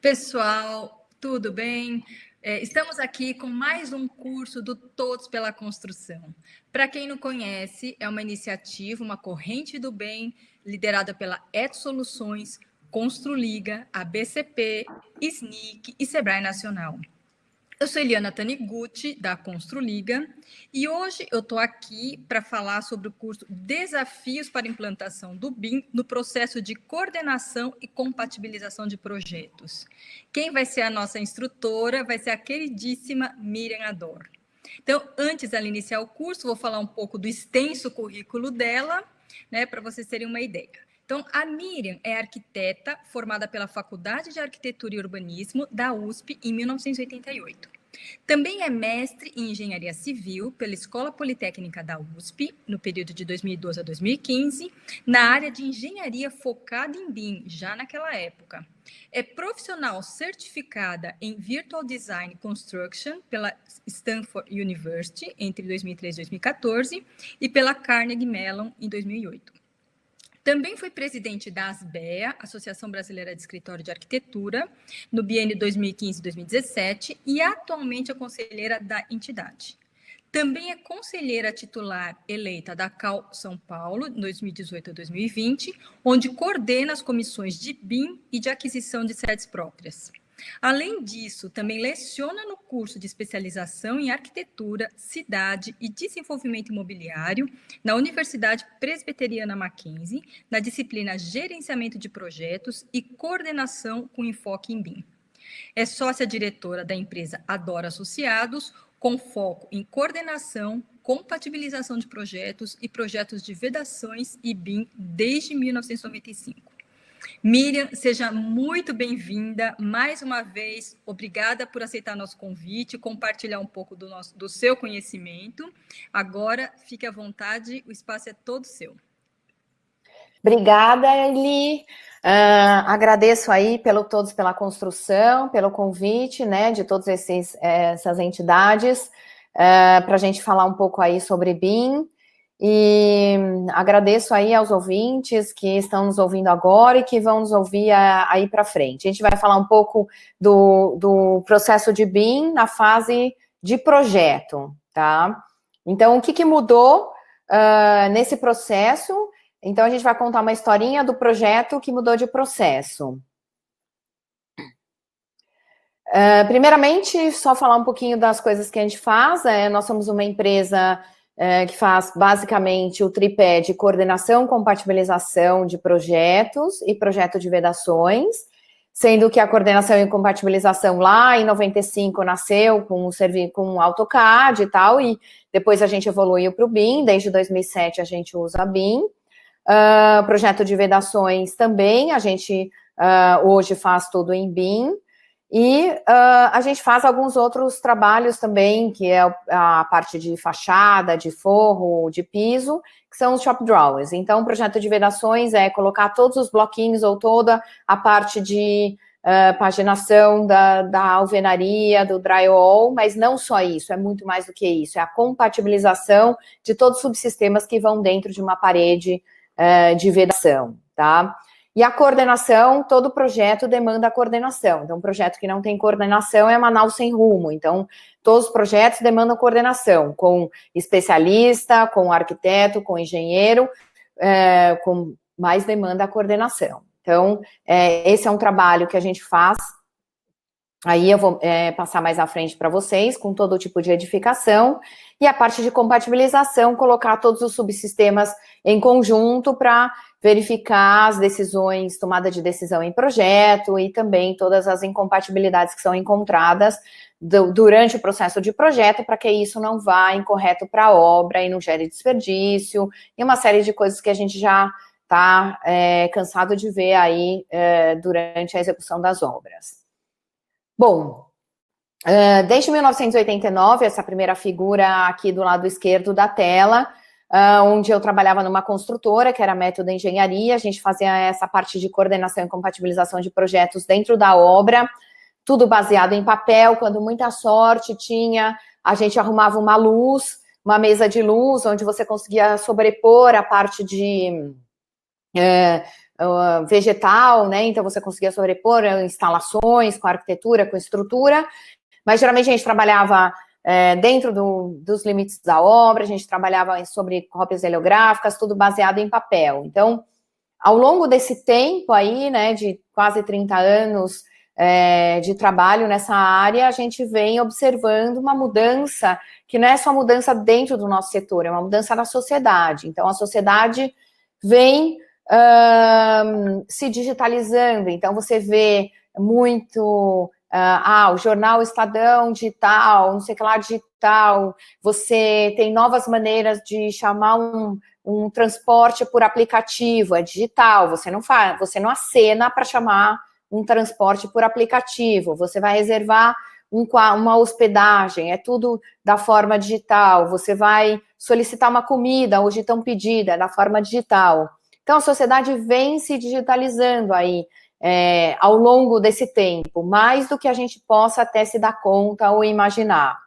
Pessoal, tudo bem? Estamos aqui com mais um curso do Todos pela Construção. Para quem não conhece, é uma iniciativa, uma corrente do bem, liderada pela Et Soluções, Construliga, ABCP, SNIC e Sebrae Nacional. Eu sou Eliana Taniguchi, da Construliga, e hoje eu estou aqui para falar sobre o curso Desafios para a Implantação do BIM no processo de coordenação e compatibilização de projetos. Quem vai ser a nossa instrutora vai ser a queridíssima Miriam Ador. Então, antes dela iniciar o curso, vou falar um pouco do extenso currículo dela, né, para vocês terem uma ideia. Então, a Miriam é arquiteta formada pela Faculdade de Arquitetura e Urbanismo da USP em 1988. Também é mestre em Engenharia Civil pela Escola Politécnica da USP, no período de 2012 a 2015, na área de engenharia focada em BIM, já naquela época. É profissional certificada em Virtual Design Construction pela Stanford University entre 2013 e 2014 e pela Carnegie Mellon em 2008. Também foi presidente da ASBEA, Associação Brasileira de Escritório de Arquitetura, no biênio 2015-2017 e atualmente é conselheira da entidade. Também é conselheira titular eleita da CAL São Paulo, 2018 a 2020, onde coordena as comissões de BIM e de aquisição de sedes próprias. Além disso, também leciona no curso de especialização em arquitetura, cidade e desenvolvimento imobiliário na Universidade Presbiteriana Mackenzie, na disciplina Gerenciamento de Projetos e Coordenação com enfoque em BIM. É sócia-diretora da empresa Adora Associados, com foco em coordenação, compatibilização de projetos e projetos de vedações e BIM desde 1995. Miriam, seja muito bem-vinda. Mais uma vez, obrigada por aceitar nosso convite, compartilhar um pouco do seu conhecimento. Agora, fique à vontade, o espaço é todo seu. Obrigada, Eli. Agradeço aí Todos pela Construção, pelo convite, né, de todas essas entidades, para a gente falar um pouco aí sobre BIM. E agradeço aí aos ouvintes que estão nos ouvindo agora e que vão nos ouvir aí para frente. A gente vai falar um pouco do processo de BIM na fase de projeto, tá? Então, o que mudou nesse processo? Então, a gente vai contar uma historinha do projeto que mudou de processo. Primeiramente, só falar um pouquinho das coisas que a gente faz. Nós somos uma empresa que faz basicamente o tripé de coordenação, compatibilização de projetos e projeto de vedações, sendo que a coordenação e compatibilização lá em 95 nasceu com o AutoCAD e tal, e depois a gente evoluiu para o BIM, desde 2007 a gente usa BIM. Projeto de vedações também, a gente hoje faz tudo em BIM. E a gente faz alguns outros trabalhos também, que é a parte de fachada, de forro, de piso, que são os shop drawings. Então, o projeto de vedações é colocar todos os bloquinhos ou toda a parte de paginação da alvenaria, do drywall, mas não só isso, é muito mais do que isso, é a compatibilização de todos os subsistemas que vão dentro de uma parede de vedação, tá? E a coordenação, todo projeto demanda coordenação. Então, um projeto que não tem coordenação é Manaus sem rumo. Então, todos os projetos demandam coordenação, com especialista, com arquiteto, com engenheiro, com mais demanda a coordenação. Então, esse é um trabalho que a gente faz. Aí eu vou passar mais à frente para vocês, com todo tipo de edificação. E a parte de compatibilização, colocar todos os subsistemas em conjunto para verificar as decisões, tomada de decisão em projeto e também todas as incompatibilidades que são encontradas durante o processo de projeto, para que isso não vá incorreto para a obra e não gere desperdício, e uma série de coisas que a gente já está cansado de ver aí durante a execução das obras. Bom, desde 1989, essa primeira figura aqui do lado esquerdo da tela, onde eu trabalhava numa construtora, que era Método Engenharia, a gente fazia essa parte de coordenação e compatibilização de projetos dentro da obra, tudo baseado em papel, quando muita sorte tinha, a gente arrumava uma luz, uma mesa de luz, onde você conseguia sobrepor a parte de vegetal, né? Então você conseguia sobrepor instalações com arquitetura, com estrutura, mas geralmente a gente trabalhava dentro dos limites da obra, a gente trabalhava sobre cópias heliográficas, tudo baseado em papel. Então, ao longo desse tempo aí, né, de quase 30 anos de trabalho nessa área, a gente vem observando uma mudança que não é só mudança dentro do nosso setor, é uma mudança na sociedade. Então, a sociedade vem se digitalizando. Então, você vê muito... o jornal Estadão digital, não sei o que lá digital, você tem novas maneiras de chamar um transporte por aplicativo, é digital, você não acena para chamar um transporte por aplicativo, você vai reservar uma hospedagem, é tudo da forma digital, você vai solicitar uma comida, hoje tão pedida, é da forma digital. Então, a sociedade vem se digitalizando aí, ao longo desse tempo, mais do que a gente possa até se dar conta ou imaginar.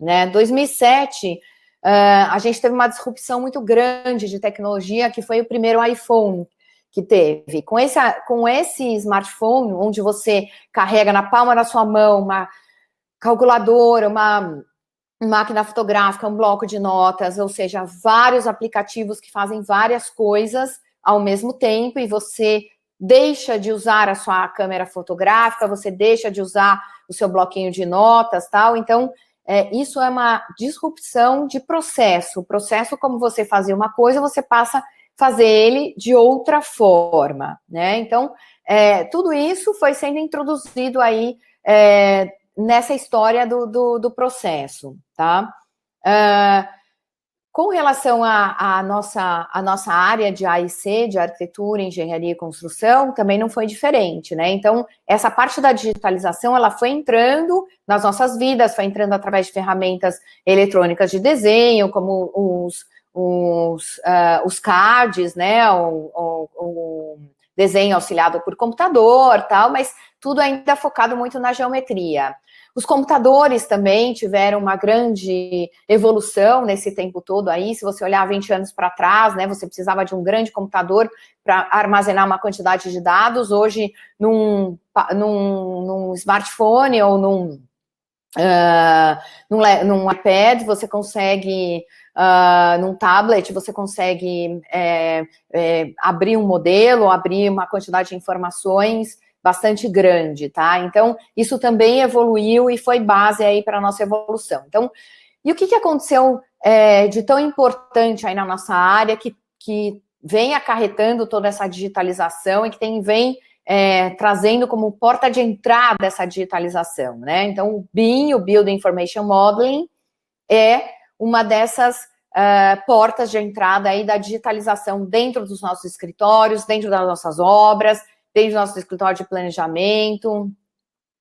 Né? 2007, a gente teve uma disrupção muito grande de tecnologia, que foi o primeiro iPhone que teve. Com esse smartphone, onde você carrega na palma da sua mão uma calculadora, uma máquina fotográfica, um bloco de notas, ou seja, vários aplicativos que fazem várias coisas ao mesmo tempo, e você deixa de usar a sua câmera fotográfica, você deixa de usar o seu bloquinho de notas, tal. Então, isso é uma disrupção de processo. O processo, como você fazia uma coisa, você passa a fazer ele de outra forma, né? Então, tudo isso foi sendo introduzido aí nessa história do processo, tá? Com relação à nossa área de A&C, de arquitetura, engenharia e construção, também não foi diferente, né? Então, essa parte da digitalização, ela foi entrando nas nossas vidas, foi entrando através de ferramentas eletrônicas de desenho, como os CADs, né? O desenho auxiliado por computador, tal, mas tudo ainda focado muito na geometria. Os computadores também tiveram uma grande evolução nesse tempo todo aí. Se você olhar 20 anos para trás, né, você precisava de um grande computador para armazenar uma quantidade de dados. Hoje, num smartphone ou num iPad, você consegue, num tablet, você consegue abrir um modelo, abrir uma quantidade de informações bastante grande, tá? Então, isso também evoluiu e foi base aí para a nossa evolução. Então, e o que aconteceu de tão importante aí na nossa área que vem acarretando toda essa digitalização e que vem trazendo como porta de entrada essa digitalização, né? Então, o BIM, o Building Information Modeling, é uma dessas portas de entrada aí da digitalização dentro dos nossos escritórios, dentro das nossas obras, dentro do nosso escritório de planejamento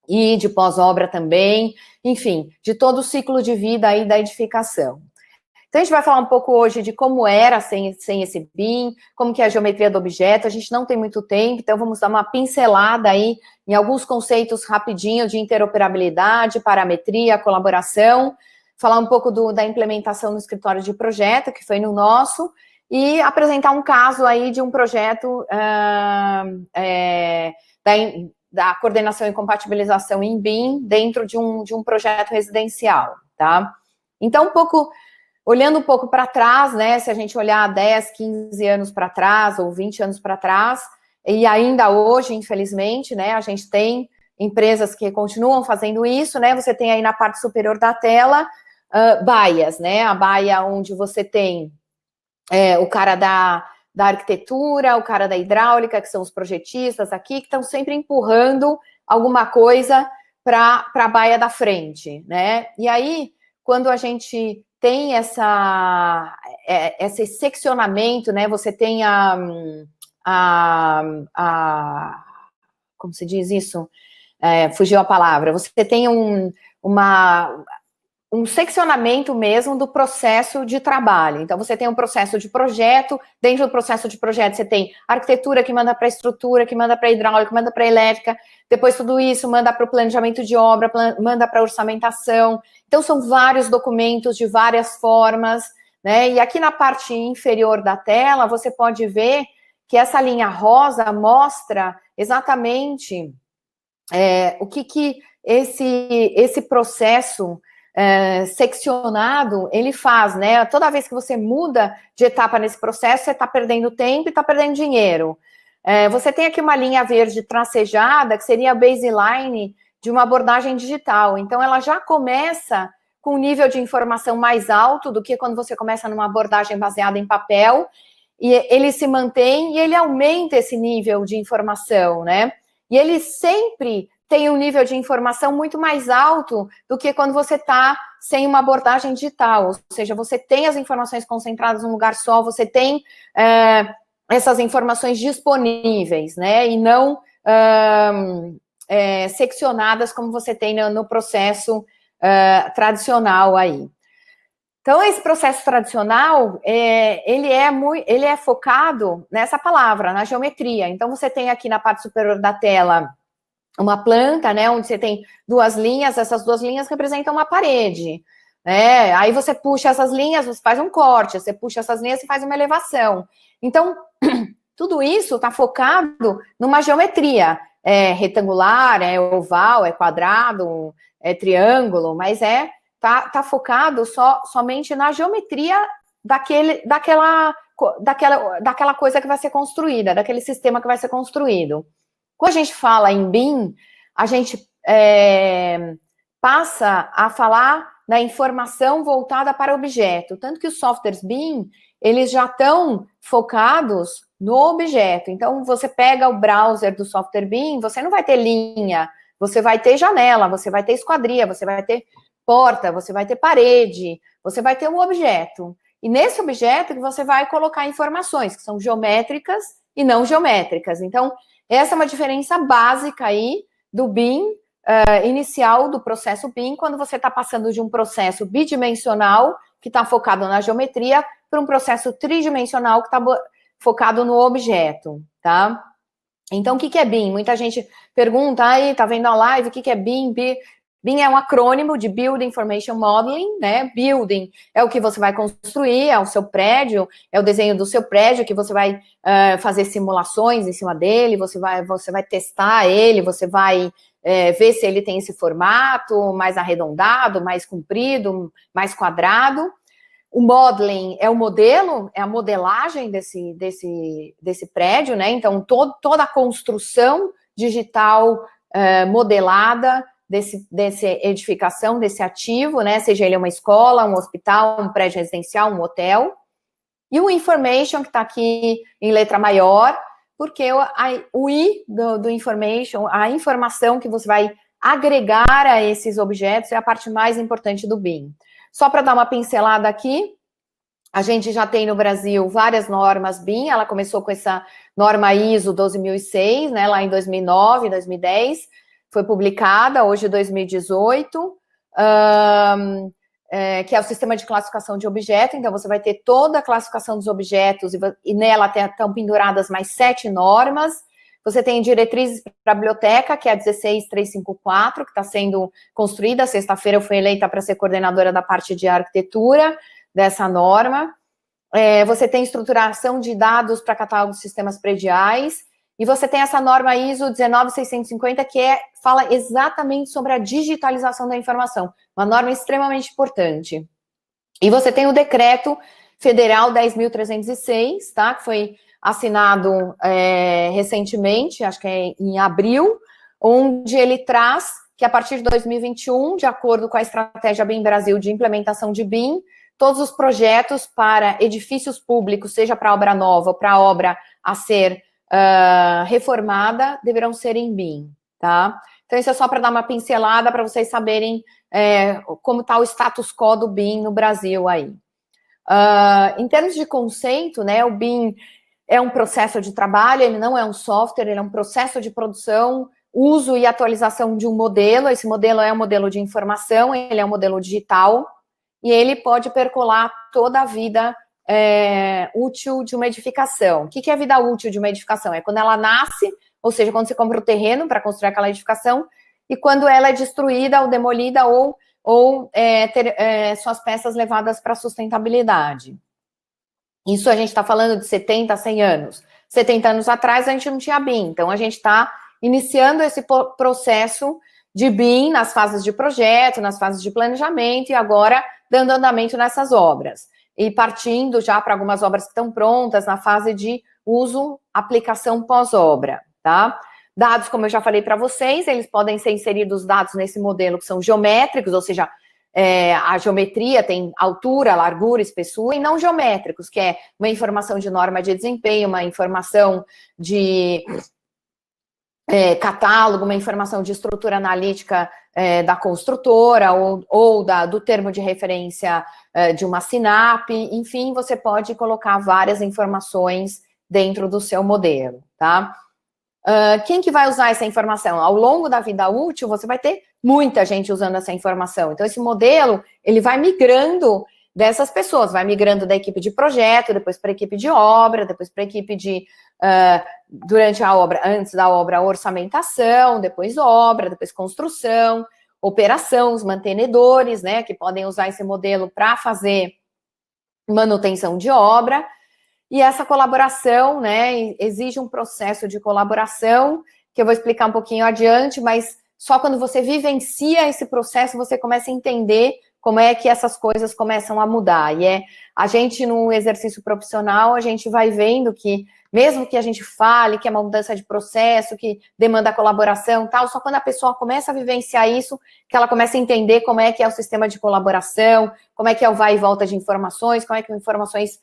e de pós-obra também, enfim, de todo o ciclo de vida aí da edificação. Então, a gente vai falar um pouco hoje de como era sem esse BIM, como que é a geometria do objeto. A gente não tem muito tempo, então vamos dar uma pincelada aí em alguns conceitos rapidinho de interoperabilidade, parametria, colaboração, falar um pouco da implementação no escritório de projeto, que foi no nosso, e apresentar um caso aí de um projeto da coordenação e compatibilização em BIM dentro de um projeto residencial, tá? Então, olhando um pouco para trás, né, se a gente olhar 10, 15 anos para trás, ou 20 anos para trás, e ainda hoje, infelizmente, né, a gente tem empresas que continuam fazendo isso, né, você tem aí na parte superior da tela, baias, né, a baia onde você tem o cara da arquitetura, o cara da hidráulica, que são os projetistas aqui, que estão sempre empurrando alguma coisa para a baia da frente, né? E aí, quando a gente tem esse seccionamento, né? Você tem como se diz isso? Fugiu a palavra. Você tem um seccionamento mesmo do processo de trabalho. Então, você tem um processo de projeto, dentro do processo de projeto você tem arquitetura que manda para a estrutura, que manda para a hidráulica, que manda para a elétrica, depois tudo isso manda para o planejamento de obra, manda para a orçamentação. Então, são vários documentos de várias formas, né? E aqui na parte inferior da tela, você pode ver que essa linha rosa mostra exatamente o que esse processo seccionado ele faz, né? Toda vez que você muda de etapa nesse processo, você está perdendo tempo e está perdendo dinheiro. Você tem aqui uma linha verde tracejada, que seria a baseline de uma abordagem digital. Então, ela já começa com um nível de informação mais alto do que quando você começa numa abordagem baseada em papel, e ele se mantém e ele aumenta esse nível de informação, né? E ele sempre tem um nível de informação muito mais alto do que quando você está sem uma abordagem digital, ou seja, você tem as informações concentradas num lugar só, você tem essas informações disponíveis, né, e não seccionadas como você tem no processo tradicional aí. Então, esse processo tradicional, ele é focado nessa palavra, na geometria. Então, você tem aqui na parte superior da tela uma planta, né, onde você tem duas linhas, essas duas linhas representam uma parede, né? Aí você puxa essas linhas, você faz um corte, você puxa essas linhas e faz uma elevação. Então, tudo isso está focado numa geometria, retangular, oval, quadrado, triângulo, mas tá focado somente na geometria daquela coisa que vai ser construída, daquele sistema que vai ser construído. Quando a gente fala em BIM, a gente passa a falar da informação voltada para objeto, tanto que os softwares BIM, eles já estão focados no objeto. Então, você pega o browser do software BIM, você não vai ter linha, você vai ter janela, você vai ter esquadria, você vai ter porta, você vai ter parede, você vai ter um objeto. E nesse objeto que você vai colocar informações que são geométricas e não geométricas. Então, essa é uma diferença básica aí do BIM inicial, do processo BIM, quando você está passando de um processo bidimensional, que está focado na geometria, para um processo tridimensional, que está focado no objeto, tá? Então, o que é BIM? Muita gente pergunta, aí, tá vendo a live, o que é BIM? BIM é um acrônimo de Building Information Modeling, né? Building é o que você vai construir, é o seu prédio, é o desenho do seu prédio, que você vai fazer simulações em cima dele, você vai testar ele, você vai ver se ele tem esse formato mais arredondado, mais comprido, mais quadrado. O modeling é o modelo, é a modelagem desse prédio, né? Então, toda a construção digital modelada dessa edificação, desse ativo, né? Seja ele uma escola, um hospital, um prédio residencial, um hotel. E o information, que está aqui em letra maior, porque o I do information, a informação que você vai agregar a esses objetos é a parte mais importante do BIM. Só para dar uma pincelada aqui, a gente já tem no Brasil várias normas BIM, ela começou com essa norma ISO 12006, né, lá em 2009, 2010, foi publicada, hoje 2018, que é o sistema de classificação de objeto. Então, você vai ter toda a classificação dos objetos e nela estão penduradas mais 7 normas. Você tem diretrizes para a biblioteca, que é a 16354, que está sendo construída. Sexta-feira eu fui eleita para ser coordenadora da parte de arquitetura dessa norma. Você tem estruturação de dados para catálogo de sistemas prediais. E você tem essa norma ISO 19650, que fala exatamente sobre a digitalização da informação. Uma norma extremamente importante. E você tem o decreto federal 10.306, tá? Que foi assinado recentemente, acho que é em abril, onde ele traz que a partir de 2021, de acordo com a estratégia BIM Brasil de implementação de BIM, todos os projetos para edifícios públicos, seja para obra nova ou para obra a ser reformada, deverão ser em BIM, tá? Então, isso é só para dar uma pincelada, para vocês saberem como está o status quo do BIM no Brasil aí. Em termos de conceito, né, o BIM é um processo de trabalho, ele não é um software, ele é um processo de produção, uso e atualização de um modelo. Esse modelo é um modelo de informação, ele é um modelo digital, e ele pode percolar toda a vida útil de uma edificação. O que é a vida útil de uma edificação? É quando ela nasce, ou seja, quando você compra o terreno para construir aquela edificação, e quando ela é destruída ou demolida ou ter suas peças levadas para a sustentabilidade. Isso a gente está falando de 70 a 100 anos. 70 anos atrás a gente não tinha BIM, então a gente está iniciando esse processo de BIM nas fases de projeto, nas fases de planejamento e agora dando andamento nessas obras. E partindo já para algumas obras que estão prontas na fase de uso, aplicação pós-obra, tá? Dados, como eu já falei para vocês, eles podem ser inseridos dados nesse modelo que são geométricos, ou seja, a geometria tem altura, largura, espessura, e não geométricos, que é uma informação de norma de desempenho, uma informação de catálogo, uma informação de estrutura analítica da construtora ou do termo de referência de uma SINAP, enfim, você pode colocar várias informações dentro do seu modelo, tá? Quem que vai usar essa informação? Ao longo da vida útil, você vai ter muita gente usando essa informação. Então, esse modelo, ele vai migrando dessas pessoas, vai migrando da equipe de projeto, depois para a equipe de obra, depois para a equipe de, durante a obra, antes da obra, orçamentação, depois obra, depois construção, operação, os mantenedores, né, que podem usar esse modelo para fazer manutenção de obra. E essa colaboração, né, exige um processo de colaboração, que eu vou explicar um pouquinho adiante, mas só quando você vivencia esse processo, você começa a entender como é que essas coisas começam a mudar. E a gente, no exercício profissional, a gente vai vendo que, mesmo que a gente fale que é uma mudança de processo, que demanda colaboração e tal, só quando a pessoa começa a vivenciar isso, que ela começa a entender como é que é o sistema de colaboração, como é que é o vai e volta de informações, como é que informações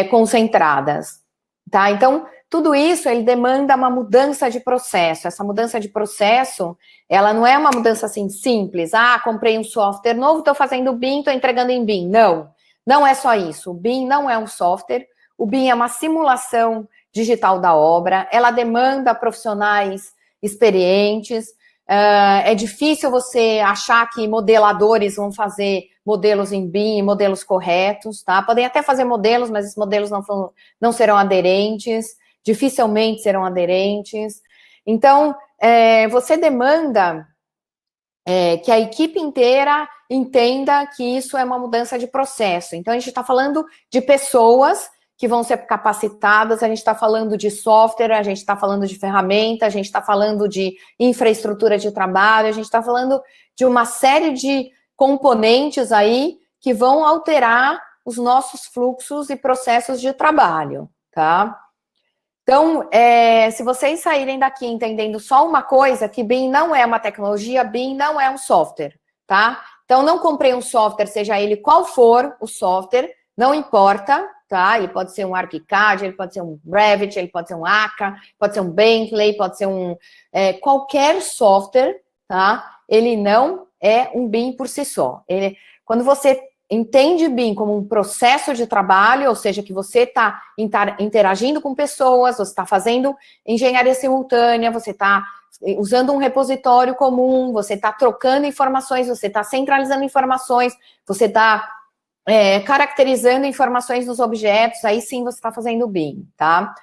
concentradas, tá? Então, tudo isso, ele demanda uma mudança de processo. Essa mudança de processo, ela não é uma mudança assim simples. Comprei um software novo, estou fazendo BIM, estou entregando em BIM. Não, não é só isso. O BIM não é um software. O BIM é uma simulação digital da obra. Ela demanda profissionais experientes. É difícil você achar que modeladores vão fazer modelos em BIM, modelos corretos, tá? Podem até fazer modelos, mas esses modelos não serão aderentes, dificilmente serão aderentes. Então, você demanda que a equipe inteira entenda que isso é uma mudança de processo. Então, a gente está falando de pessoas que vão ser capacitadas, a gente está falando de software, a gente está falando de ferramenta, a gente está falando de infraestrutura de trabalho, a gente está falando de uma série de componentes aí que vão alterar os nossos fluxos e processos de trabalho, tá? Então, se vocês saírem daqui entendendo só uma coisa, que BIM não é uma tecnologia, BIM não é um software, tá? Então, não comprei um software, seja ele qual for o software, não importa, tá? Ele pode ser um ArchiCAD, ele pode ser um Revit, ele pode ser um Aka, pode ser um Bentley, pode ser qualquer software, tá? Ele não é um BIM por si só. Quando você entende BIM como um processo de trabalho, ou seja, que você está interagindo com pessoas, você está fazendo engenharia simultânea, você está usando um repositório comum, você está trocando informações, você está centralizando informações, você está caracterizando informações dos objetos, aí sim você está fazendo BIM, tá?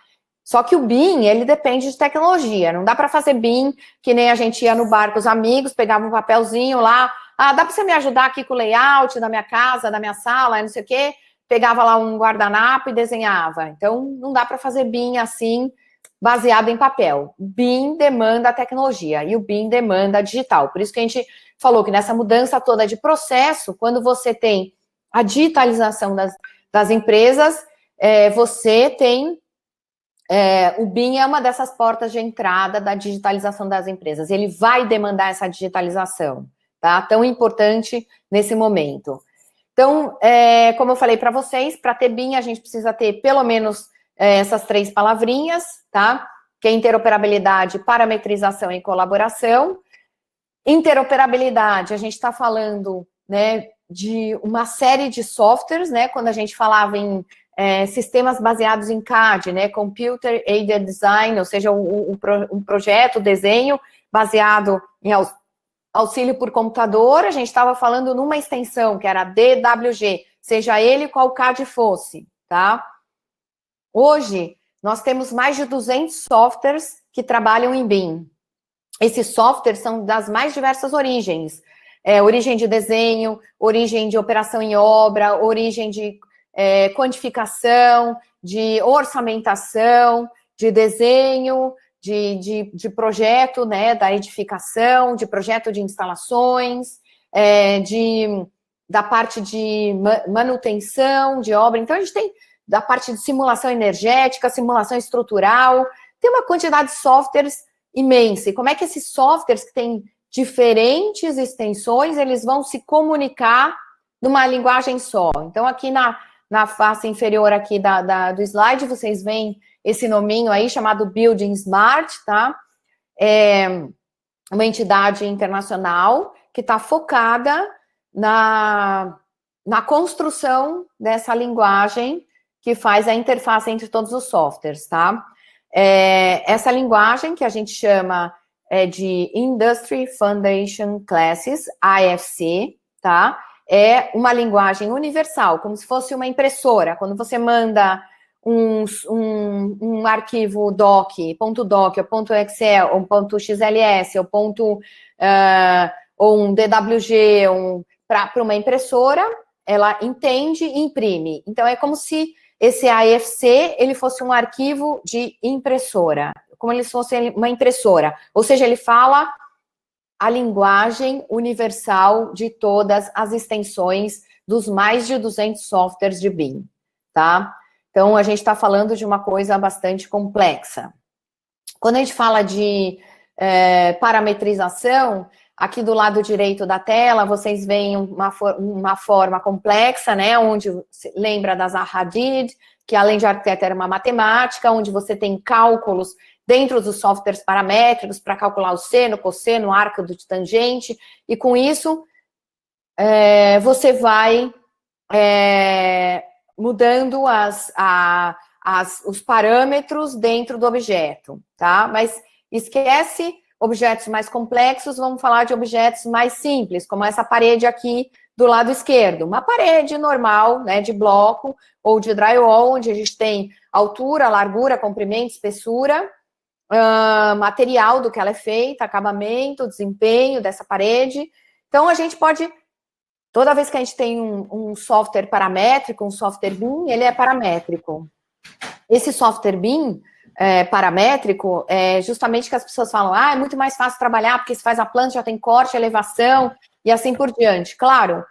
Só que o BIM, ele depende de tecnologia, não dá para fazer BIM que nem a gente ia no bar com os amigos, pegava um papelzinho lá, dá para você me ajudar aqui com o layout da minha casa, da minha sala, não sei o quê, pegava lá um guardanapo e desenhava. Então, não dá para fazer BIM assim, baseado em papel. BIM demanda tecnologia e o BIM demanda digital. Por isso que a gente falou que nessa mudança toda de processo, quando você tem a digitalização das empresas, você tem... o BIM é uma dessas portas de entrada da digitalização das empresas. Ele vai demandar essa digitalização, tá? Tão importante nesse momento. Então, como eu falei para vocês, para ter BIM, a gente precisa ter pelo menos essas 3 palavrinhas, tá? Que é interoperabilidade, parametrização e colaboração. Interoperabilidade, a gente está falando, né, de uma série de softwares, né? Quando a gente falava em sistemas baseados em CAD, né? Computer Aided Design, ou seja, um projeto, desenho baseado em auxílio por computador, a gente estava falando numa extensão que era DWG, seja ele qual CAD fosse, tá? Hoje, nós temos mais de 200 softwares que trabalham em BIM. Esses softwares são das mais diversas origens. Origem de desenho, origem de operação em obra, origem de quantificação, de orçamentação, de desenho, de projeto, né, da edificação, de projeto de instalações, da parte de manutenção de obra. Então, a gente tem da parte de simulação energética, simulação estrutural, tem uma quantidade de softwares imensa. E como é que esses softwares que têm diferentes extensões, eles vão se comunicar numa linguagem só? Então, aqui na face inferior aqui do slide, vocês veem esse nominho aí, chamado Building Smart, tá? É uma entidade internacional que está focada na construção dessa linguagem que faz a interface entre todos os softwares, tá? Essa linguagem que a gente chama de Industry Foundation Classes, AFC, tá? É uma linguagem universal, como se fosse uma impressora. Quando você manda um arquivo doc, ou ponto .excel, ou ponto .xls, ou um DWG, para uma impressora, ela entende e imprime. Então, é como se esse AFC, ele fosse um arquivo de impressora, como ele fosse uma impressora. Ou seja, ele fala a linguagem universal de todas as extensões dos mais de 200 softwares de BIM, tá? Então, a gente está falando de uma coisa bastante complexa. Quando a gente fala de parametrização, aqui do lado direito da tela, vocês veem uma forma complexa, né, onde lembra da Zaha Hadid, que além de arquiteto era uma matemática, onde você tem cálculos dentro dos softwares paramétricos para calcular o seno, cosseno, arco de tangente, e com isso você vai mudando os parâmetros dentro do objeto, tá? Mas esquece objetos mais complexos, vamos falar de objetos mais simples, como essa parede aqui do lado esquerdo. Uma parede normal, né, de bloco ou de drywall, onde a gente tem altura, largura, comprimento, espessura, material do que ela é feita, acabamento, desempenho dessa parede. Então, a gente pode, toda vez que a gente tem um software paramétrico, um software BIM, ele é paramétrico. Esse software BIM paramétrico, justamente que as pessoas falam, é muito mais fácil trabalhar, porque se faz a planta, já tem corte, elevação, e assim por diante. Claro,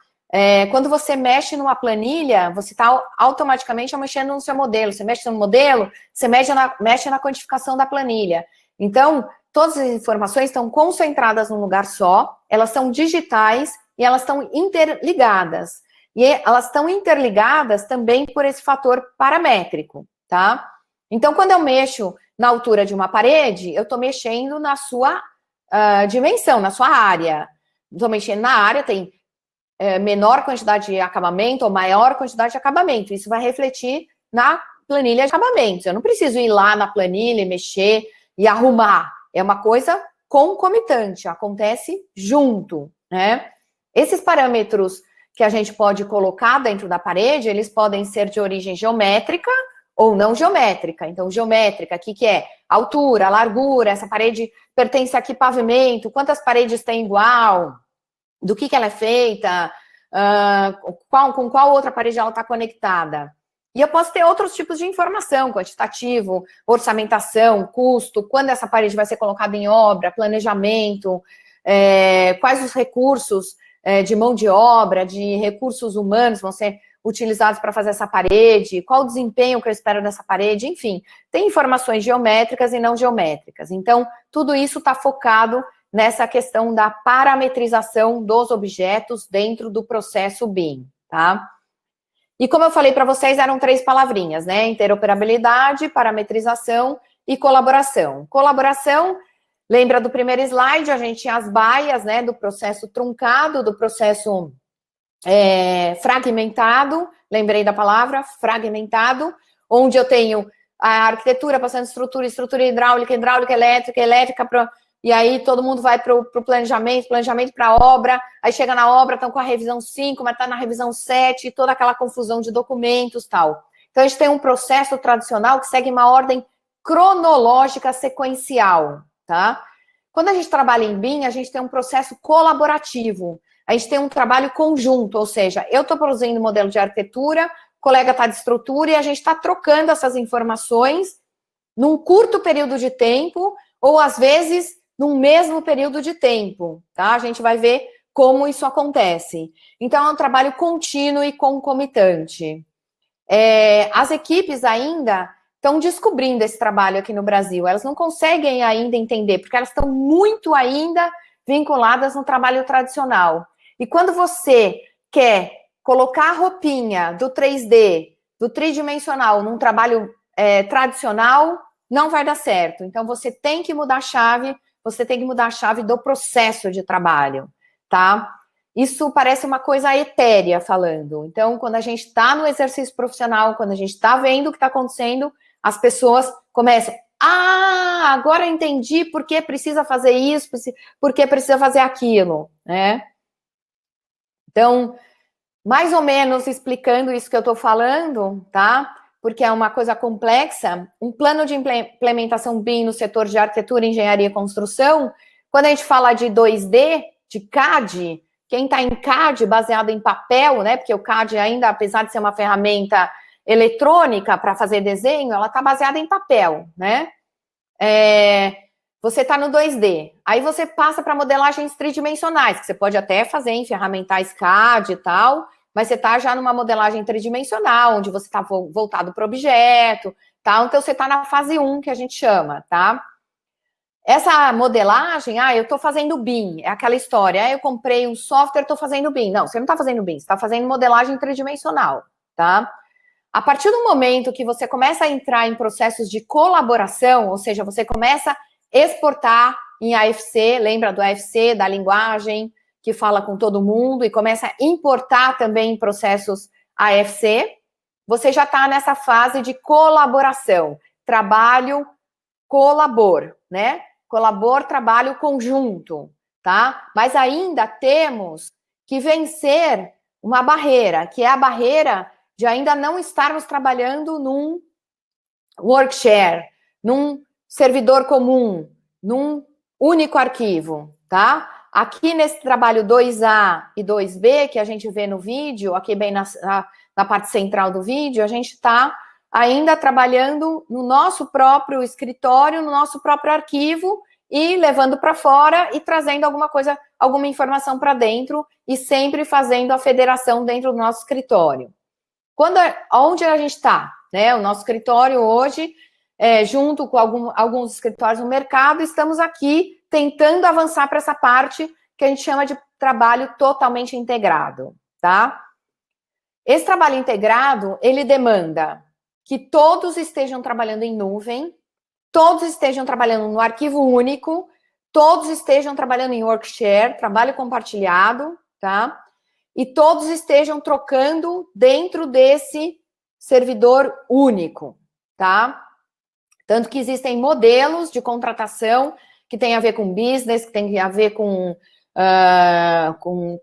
quando você mexe numa planilha, você está automaticamente mexendo no seu modelo. Você mexe no modelo, você mexe na quantificação da planilha. Então, todas as informações estão concentradas num lugar só, elas são digitais e elas estão interligadas. E elas estão interligadas também por esse fator paramétrico, tá? Então, quando eu mexo na altura de uma parede, eu estou mexendo na sua dimensão, na sua área. Estou mexendo na área, tem menor quantidade de acabamento ou maior quantidade de acabamento. Isso vai refletir na planilha de acabamentos. Eu não preciso ir lá na planilha e mexer e arrumar. É uma coisa concomitante, acontece junto, né? Esses parâmetros que a gente pode colocar dentro da parede, eles podem ser de origem geométrica ou não geométrica. Então, geométrica, aqui que é altura, largura, essa parede pertence a que pavimento, quantas paredes tem igual, do que ela é feita, com qual outra parede ela está conectada. E eu posso ter outros tipos de informação, quantitativo, orçamentação, custo, quando essa parede vai ser colocada em obra, planejamento, quais os recursos de mão de obra, de recursos humanos vão ser utilizados para fazer essa parede, qual o desempenho que eu espero dessa parede, enfim, tem informações geométricas e não geométricas. Então, tudo isso está focado nessa questão da parametrização dos objetos dentro do processo BIM, tá? E como eu falei para vocês, eram 3 palavrinhas, né? Interoperabilidade, parametrização e colaboração. Colaboração, lembra do primeiro slide, a gente tinha as baias, né, do processo truncado, do processo fragmentado, lembrei da palavra, fragmentado, onde eu tenho a arquitetura passando estrutura, estrutura hidráulica, hidráulica, elétrica, e aí todo mundo vai para o planejamento para a obra, aí chega na obra, estão com a revisão 5, mas está na revisão 7, toda aquela confusão de documentos e tal. Então, a gente tem um processo tradicional que segue uma ordem cronológica sequencial, tá? Quando a gente trabalha em BIM, a gente tem um processo colaborativo, a gente tem um trabalho conjunto, ou seja, eu estou produzindo um modelo de arquitetura, o colega está de estrutura e a gente está trocando essas informações num curto período de tempo, ou às vezes num mesmo período de tempo, tá? A gente vai ver como isso acontece. Então, é um trabalho contínuo e concomitante. As equipes ainda estão descobrindo esse trabalho aqui no Brasil, elas não conseguem ainda entender, porque elas estão muito ainda vinculadas no trabalho tradicional. E quando você quer colocar a roupinha do 3D, do tridimensional, num trabalho tradicional, não vai dar certo. Então, você tem que mudar a chave, você tem que mudar a chave do processo de trabalho, tá? Isso parece uma coisa etérea falando. Então, quando a gente está no exercício profissional, quando a gente está vendo o que está acontecendo, as pessoas começam, agora eu entendi por que precisa fazer isso, por que precisa fazer aquilo, né? Então, mais ou menos explicando isso que eu estou falando, tá? Porque é uma coisa complexa, um plano de implementação BIM no setor de arquitetura, engenharia e construção, quando a gente fala de 2D, de CAD, quem está em CAD baseado em papel, né? Porque o CAD ainda, apesar de ser uma ferramenta eletrônica para fazer desenho, ela está baseada em papel, né? Você está no 2D, aí você passa para modelagens tridimensionais, que você pode até fazer em ferramentais CAD e tal, mas você está já numa modelagem tridimensional, onde você está voltado para o objeto, tá? Então, você está na fase 1, que a gente chama, tá? Essa modelagem, eu estou fazendo BIM, é aquela história, eu comprei um software, estou fazendo BIM. Não, você não está fazendo BIM, você está fazendo modelagem tridimensional, tá? A partir do momento que você começa a entrar em processos de colaboração, ou seja, você começa a exportar em AFC, lembra do AFC, da linguagem que fala com todo mundo, e começa a importar também em processos AFC, você já está nessa fase de colaboração, trabalho, colabor, né? Colabor, trabalho conjunto, tá? Mas ainda temos que vencer uma barreira, que é a barreira de ainda não estarmos trabalhando num workshare, num servidor comum, num único arquivo, tá? Aqui nesse trabalho 2A e 2B, que a gente vê no vídeo, aqui bem na parte central do vídeo, a gente está ainda trabalhando no nosso próprio escritório, no nosso próprio arquivo, e levando para fora e trazendo alguma coisa, alguma informação para dentro, e sempre fazendo a federação dentro do nosso escritório. Onde a gente está, né? O nosso escritório hoje, junto com alguns escritórios no mercado, estamos aqui tentando avançar para essa parte que a gente chama de trabalho totalmente integrado, tá? Esse trabalho integrado, ele demanda que todos estejam trabalhando em nuvem, todos estejam trabalhando no arquivo único, todos estejam trabalhando em workshare, trabalho compartilhado, tá? E todos estejam trocando dentro desse servidor único, tá? Tanto que existem modelos de contratação que tem a ver com business, que tem a ver com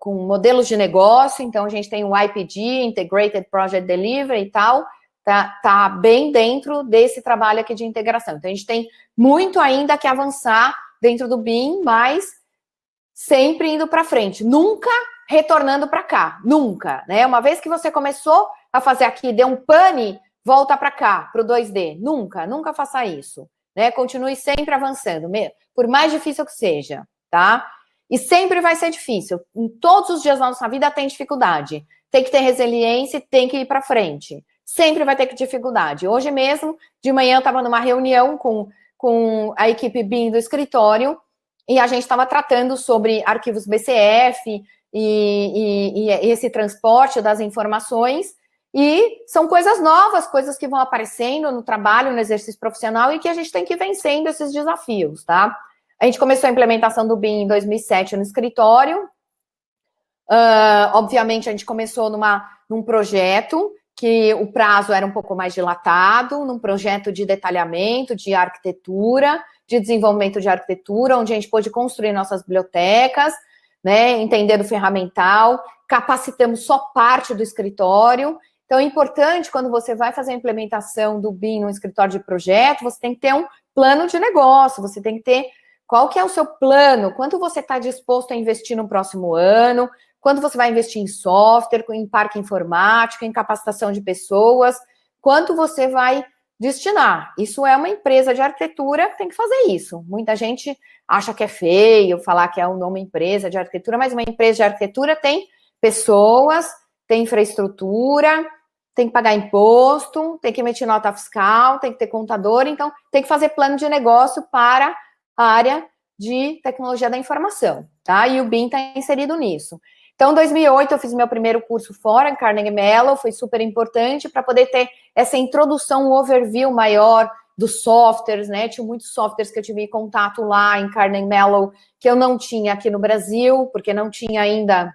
modelos de negócio. Então, a gente tem o IPD, Integrated Project Delivery e tal, tá bem dentro desse trabalho aqui de integração. Então, a gente tem muito ainda que avançar dentro do BIM, mas sempre indo para frente, nunca retornando para cá, nunca, né? Uma vez que você começou a fazer aqui, deu um pane, volta para cá, para o 2D. Nunca faça isso, né? Continue sempre avançando, por mais difícil que seja, tá? E sempre vai ser difícil. Em todos os dias da nossa vida tem dificuldade. Tem que ter resiliência e tem que ir para frente. Sempre vai ter dificuldade. Hoje mesmo, de manhã, eu estava numa reunião com a equipe BIM do escritório e a gente estava tratando sobre arquivos BCF e esse transporte das informações. E são coisas novas, coisas que vão aparecendo no trabalho, no exercício profissional e que a gente tem que ir vencendo esses desafios, tá? A gente começou a implementação do BIM em 2007 no escritório. Obviamente, a gente começou num projeto que o prazo era um pouco mais dilatado, num projeto de detalhamento, de arquitetura, de desenvolvimento de arquitetura, onde a gente pôde construir nossas bibliotecas, né, entender do ferramental, capacitamos só parte do escritório. Então, é importante, quando você vai fazer a implementação do BIM no escritório de projeto, você tem que ter um plano de negócio, você tem que ter qual que é o seu plano, quanto você está disposto a investir no próximo ano, quanto você vai investir em software, em parque informático, em capacitação de pessoas, quanto você vai destinar. Isso é uma empresa de arquitetura que tem que fazer isso. Muita gente acha que é feio falar que é uma empresa de arquitetura, mas uma empresa de arquitetura tem pessoas, tem infraestrutura, tem que pagar imposto, tem que emitir nota fiscal, tem que ter contador, então tem que fazer plano de negócio para a área de tecnologia da informação, tá? E o BIM está inserido nisso. Então, em 2008, eu fiz meu primeiro curso fora, em Carnegie Mellon, foi super importante para poder ter essa introdução, um overview maior dos softwares, né? Tinha muitos softwares que eu tive contato lá em Carnegie Mellon, que eu não tinha aqui no Brasil, porque não tinha ainda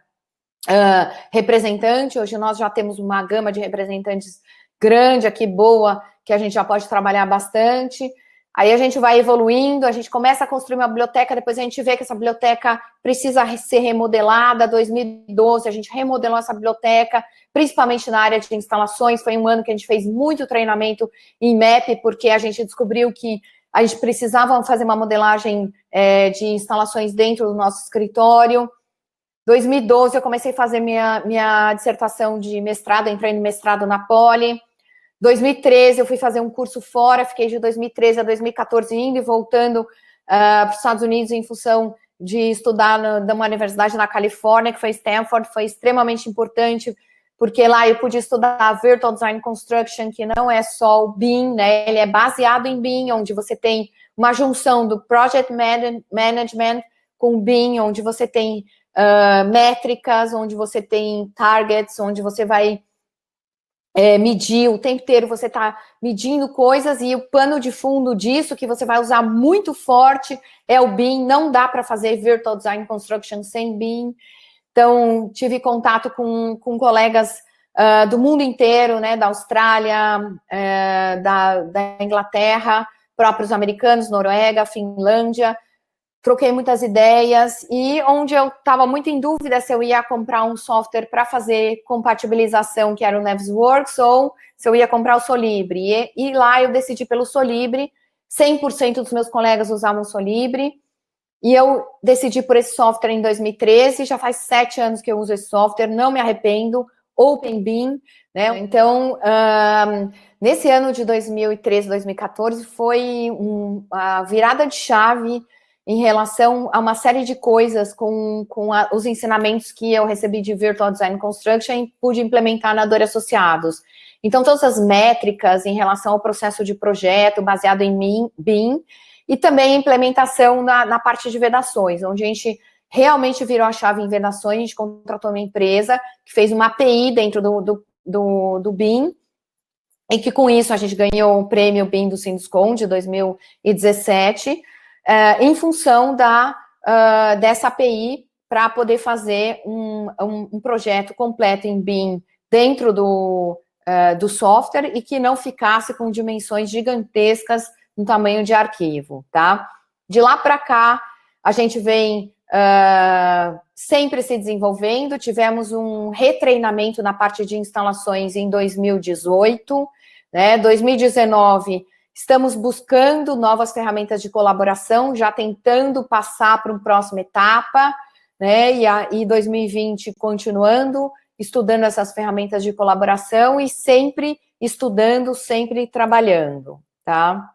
representante. Hoje nós já temos uma gama de representantes grande aqui, boa, que a gente já pode trabalhar bastante. Aí a gente vai evoluindo, a gente começa a construir uma biblioteca, depois a gente vê que essa biblioteca precisa ser remodelada. 2012 a gente remodelou essa biblioteca, principalmente na área de instalações. Foi um ano que a gente fez muito treinamento em MEP, porque a gente descobriu que a gente precisava fazer uma modelagem de instalações dentro do nosso escritório. 2012 eu comecei a fazer minha dissertação de mestrado, entrei no mestrado na Poli. 2013 eu fui fazer um curso fora, fiquei de 2013 a 2014 indo e voltando para os Estados Unidos em função de estudar numa universidade na Califórnia, que foi Stanford. Foi extremamente importante, porque lá eu pude estudar Virtual Design Construction, que não é só o BIM, né? Ele é baseado em BIM, onde você tem uma junção do Project Management com o BIM, onde você tem métricas, onde você tem targets, onde você vai medir o tempo inteiro, você está medindo coisas, e o pano de fundo disso, que você vai usar muito forte, é o BIM. Não dá para fazer Virtual Design Construction sem BIM. Então, tive contato com colegas do mundo inteiro, né, da Austrália, da Inglaterra, próprios americanos, Noruega, Finlândia. Troquei muitas ideias, e onde eu estava muito em dúvida se eu ia comprar um software para fazer compatibilização, que era o Navisworks, ou se eu ia comprar o Solibre. E lá eu decidi pelo Solibre. 100% dos meus colegas usavam Solibre, e eu decidi por esse software em 2013, já faz 7 anos que eu uso esse software, não me arrependo. OpenBIM, né? Então, nesse ano de 2013, 2014, foi a virada de chave em relação a uma série de coisas com os ensinamentos que eu recebi de Virtual Design Construction e pude implementar na Dori Associados. Então, todas as métricas em relação ao processo de projeto baseado em BIM, e também a implementação na parte de vedações, onde a gente realmente virou a chave em vedações. A gente contratou uma empresa que fez uma API dentro do BIM, e que com isso a gente ganhou o prêmio BIM do Sinduscon de 2017, em função dessa API, para poder fazer um projeto completo em BIM dentro do software, e que não ficasse com dimensões gigantescas no tamanho de arquivo, tá? De lá para cá, a gente vem sempre se desenvolvendo. Tivemos um retreinamento na parte de instalações em 2018, né? 2019... estamos buscando novas ferramentas de colaboração, já tentando passar para uma próxima etapa, né? E 2020 continuando, estudando essas ferramentas de colaboração, e sempre estudando, sempre trabalhando, tá?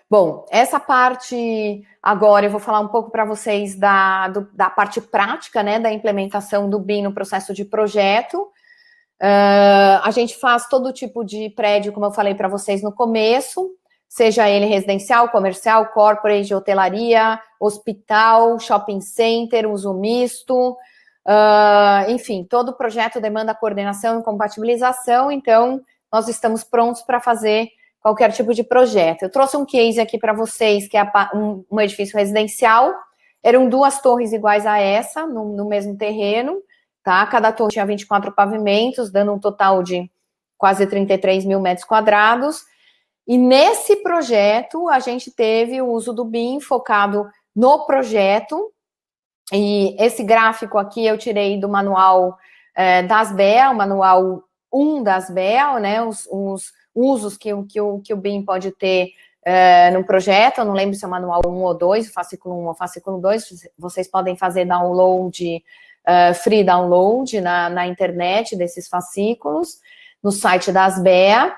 Bom, essa parte, agora eu vou falar um pouco para vocês da parte prática, né? Da implementação do BIM no processo de projeto. A gente faz todo tipo de prédio, como eu falei para vocês no começo, seja ele residencial, comercial, corporate, hotelaria, hospital, shopping center, uso misto, enfim, todo projeto demanda coordenação e compatibilização. Então, nós estamos prontos para fazer qualquer tipo de projeto. Eu trouxe um case aqui para vocês, que é um edifício residencial. Eram 2 torres iguais a essa, no mesmo terreno, tá? Cada torre tinha 24 pavimentos, dando um total de quase 33 mil metros quadrados. E nesse projeto, a gente teve o uso do BIM focado no projeto. E esse gráfico aqui eu tirei do manual das BEA, o manual 1 das BEA, né? Os usos que o BIM pode ter no projeto. Eu não lembro se é o manual 1 ou 2, o fascículo 1 ou o fascículo 2. Vocês podem fazer download, free download na internet desses fascículos, no site das BEA.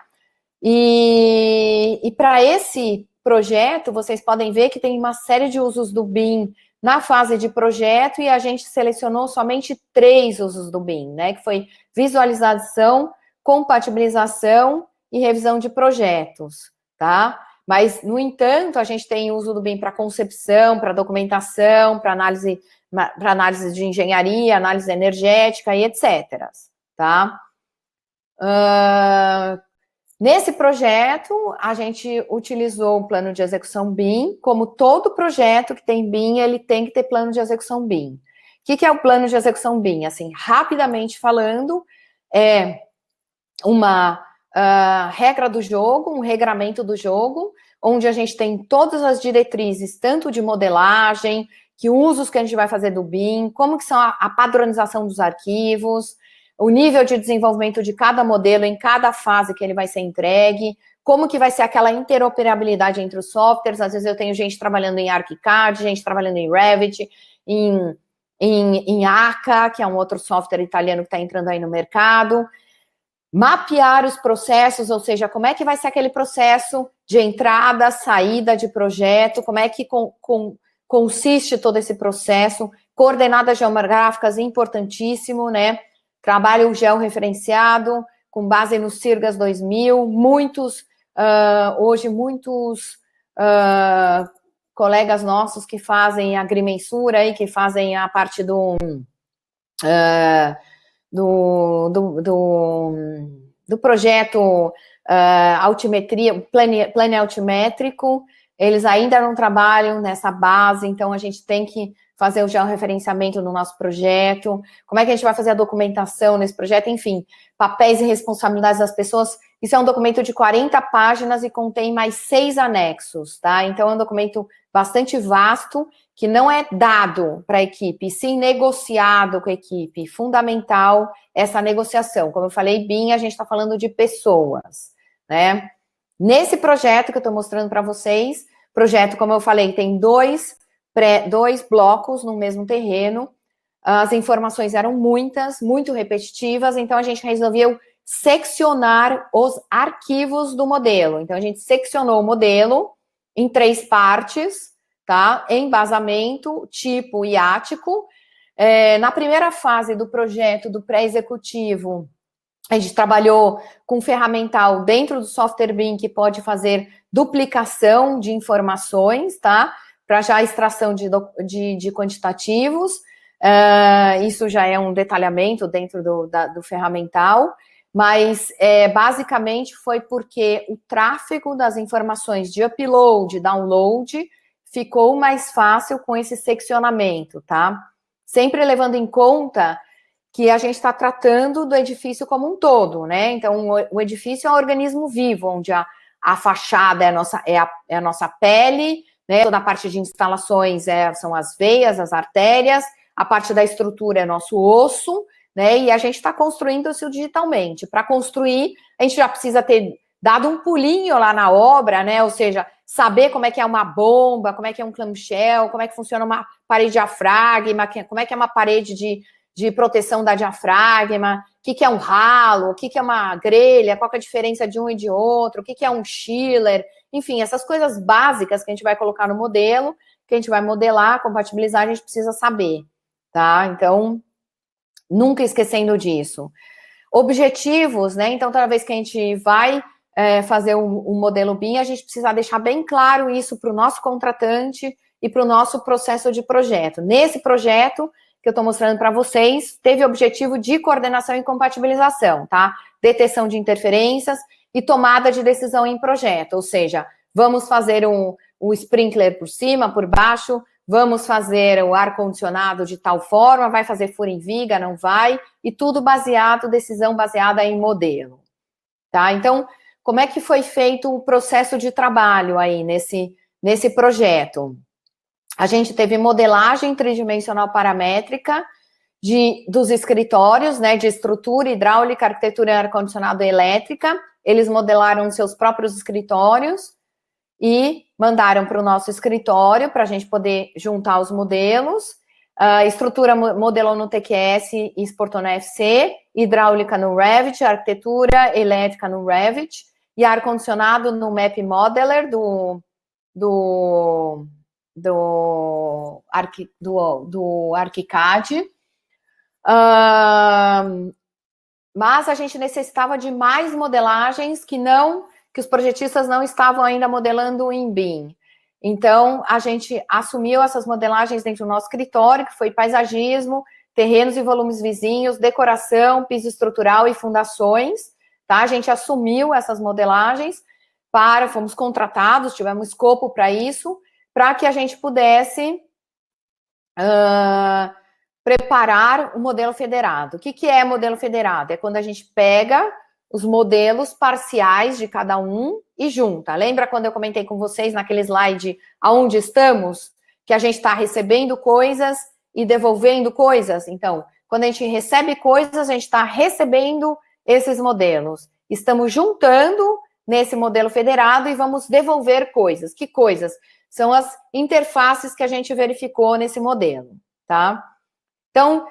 E para esse projeto, vocês podem ver que tem uma série de usos do BIM na fase de projeto, e a gente selecionou somente 3 usos do BIM, né? Que foi visualização, compatibilização e revisão de projetos, tá? Mas, no entanto, a gente tem uso do BIM para concepção, para documentação, para análise de engenharia, análise energética e etc. Tá? Nesse projeto, a gente utilizou o plano de execução BIM. Como todo projeto que tem BIM, ele tem que ter plano de execução BIM. O que é o plano de execução BIM? Assim, rapidamente falando, é uma regra do jogo, um regramento do jogo, onde a gente tem todas as diretrizes, tanto de modelagem, que usos que a gente vai fazer do BIM, como que são a padronização dos arquivos, o nível de desenvolvimento de cada modelo em cada fase que ele vai ser entregue, como que vai ser aquela interoperabilidade entre os softwares. Às vezes eu tenho gente trabalhando em ArchiCAD, gente trabalhando em Revit, em ACA, que é um outro software italiano que está entrando aí no mercado. Mapear os processos, ou seja, como é que vai ser aquele processo de entrada, saída de projeto, como é que consiste todo esse processo. Coordenadas geográficas, importantíssimo, né? Trabalho georreferenciado, com base no CIRGAS 2000, hoje muitos colegas nossos que fazem agrimensura e que fazem a parte do projeto altimetria, plano altimétrico, eles ainda não trabalham nessa base, então a gente tem que fazer o georreferenciamento no nosso projeto, como é que a gente vai fazer a documentação nesse projeto, enfim, papéis e responsabilidades das pessoas. Isso é um documento de 40 páginas e contém mais 6 anexos, tá? Então é um documento bastante vasto, que não é dado para a equipe, sim negociado com a equipe. Fundamental essa negociação. Como eu falei, BIM, a gente está falando de pessoas, né? Nesse projeto que eu estou mostrando para vocês, projeto, como eu falei, tem dois blocos no mesmo terreno. As informações eram muitas, muito repetitivas, então a gente resolveu seccionar os arquivos do modelo. Então a gente seccionou o modelo em 3 partes, tá? Embasamento, tipo e ático. Na primeira fase do projeto do pré-executivo, a gente trabalhou com ferramental dentro do software BIM que pode fazer duplicação de informações, tá? Para já extração de quantitativos. Isso já é um detalhamento dentro do ferramental, mas basicamente foi porque o tráfego das informações de upload, download, ficou mais fácil com esse seccionamento, tá? Sempre levando em conta que a gente está tratando do edifício como um todo, né? Então, o edifício é um organismo vivo, onde a fachada é a nossa pele, né? Toda a parte de instalações são as veias, as artérias, a parte da estrutura é nosso osso, né? E a gente está construindo isso digitalmente. Para construir, a gente já precisa ter dado um pulinho lá na obra, né? Ou seja, saber como é que é uma bomba, como é que é um clamshell, como é que funciona uma parede diafragma, como é que é uma parede de proteção da diafragma, o que é um ralo, o que é uma grelha, qual é a diferença de um e de outro, o que é um chiller, enfim, essas coisas básicas que a gente vai colocar no modelo, que a gente vai modelar, compatibilizar, a gente precisa saber, tá? Então, nunca esquecendo disso. Objetivos, né? Então, toda vez que a gente vai fazer um modelo BIM, a gente precisa deixar bem claro isso para o nosso contratante e para o nosso processo de projeto. Nesse projeto que eu estou mostrando para vocês, teve objetivo de coordenação e compatibilização, tá? Detecção de interferências e tomada de decisão em projeto, ou seja, vamos fazer o sprinkler por cima, por baixo, vamos fazer o ar-condicionado de tal forma, vai fazer furo em viga, não vai, e tudo baseado, decisão baseada em modelo, tá? Então, como é que foi feito o processo de trabalho aí nesse projeto? A gente teve modelagem tridimensional paramétrica dos escritórios, né, de estrutura, hidráulica, arquitetura, ar-condicionado e elétrica. Eles modelaram seus próprios escritórios e mandaram para o nosso escritório para a gente poder juntar os modelos. Estrutura modelou no TQS e exportou na FC, hidráulica no Revit, arquitetura, elétrica no Revit. e ar-condicionado no Map Modeler do ArchiCAD. Mas a gente necessitava de mais modelagens que os projetistas não estavam ainda modelando em BIM. Então, a gente assumiu essas modelagens dentro do nosso escritório, que foi paisagismo, terrenos e volumes vizinhos, decoração, piso estrutural e fundações, tá? A gente assumiu essas modelagens, fomos contratados, tivemos escopo para isso, para que a gente pudesse preparar o modelo federado. O que é modelo federado? É quando a gente pega os modelos parciais de cada um e junta. Lembra quando eu comentei com vocês naquele slide aonde estamos? Que a gente está recebendo coisas e devolvendo coisas? Então, quando a gente recebe coisas, a gente está recebendo esses modelos. Estamos juntando nesse modelo federado e vamos devolver coisas. Que coisas? São as interfaces que a gente verificou nesse modelo, tá? Então,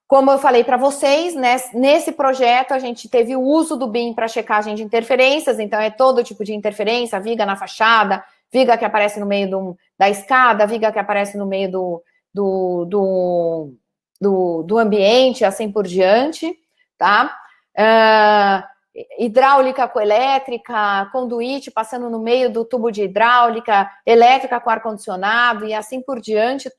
como eu falei para vocês, nesse projeto a gente teve o uso do BIM para checagem de interferências, então é todo tipo de interferência, viga na fachada, viga que aparece no meio da escada, viga que aparece no meio do ambiente, assim por diante, tá? Hidráulica com elétrica, conduíte passando no meio do tubo de hidráulica, elétrica com ar-condicionado e assim por diante,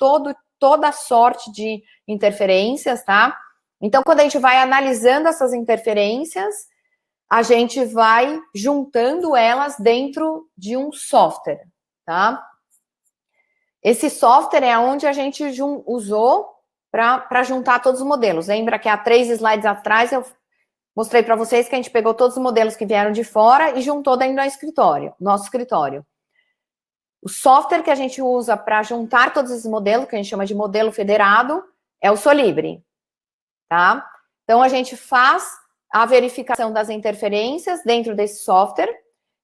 toda sorte de interferências, tá? Então, quando a gente vai analisando essas interferências, a gente vai juntando elas dentro de um software, tá? Esse software é onde a gente usou para juntar todos os modelos. Lembra que há 3 slides atrás eu mostrei para vocês que a gente pegou todos os modelos que vieram de fora e juntou dentro do nosso escritório. O software que a gente usa para juntar todos esses modelos, que a gente chama de modelo federado, é o Solibri, tá? Então, a gente faz a verificação das interferências dentro desse software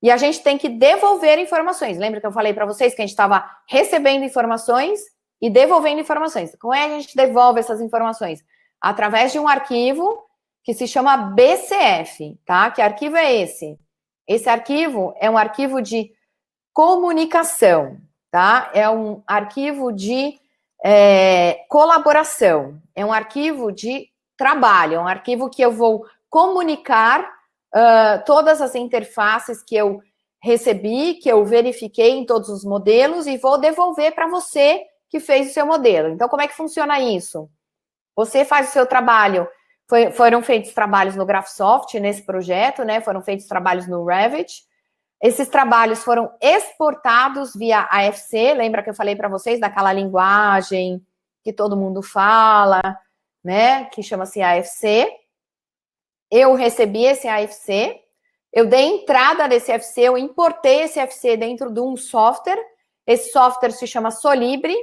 e a gente tem que devolver informações. Lembra que eu falei para vocês que a gente estava recebendo informações e devolvendo informações. Como é que a gente devolve essas informações? Através de um arquivo que se chama BCF, tá? Que arquivo é esse? Esse arquivo é um arquivo de comunicação, tá? É um arquivo de colaboração, é um arquivo de trabalho, é um arquivo que eu vou comunicar todas as interfaces que eu recebi, que eu verifiquei em todos os modelos e vou devolver para você que fez o seu modelo. Então, como é que funciona isso? Você faz o seu trabalho, foram feitos trabalhos no Graphisoft nesse projeto, né? Foram feitos trabalhos no Revit. Esses trabalhos foram exportados via AFC, lembra que eu falei para vocês daquela linguagem que todo mundo fala, né, que chama-se AFC. Eu recebi esse AFC, eu dei entrada nesse AFC, eu importei esse AFC dentro de um software, esse software se chama Solibri,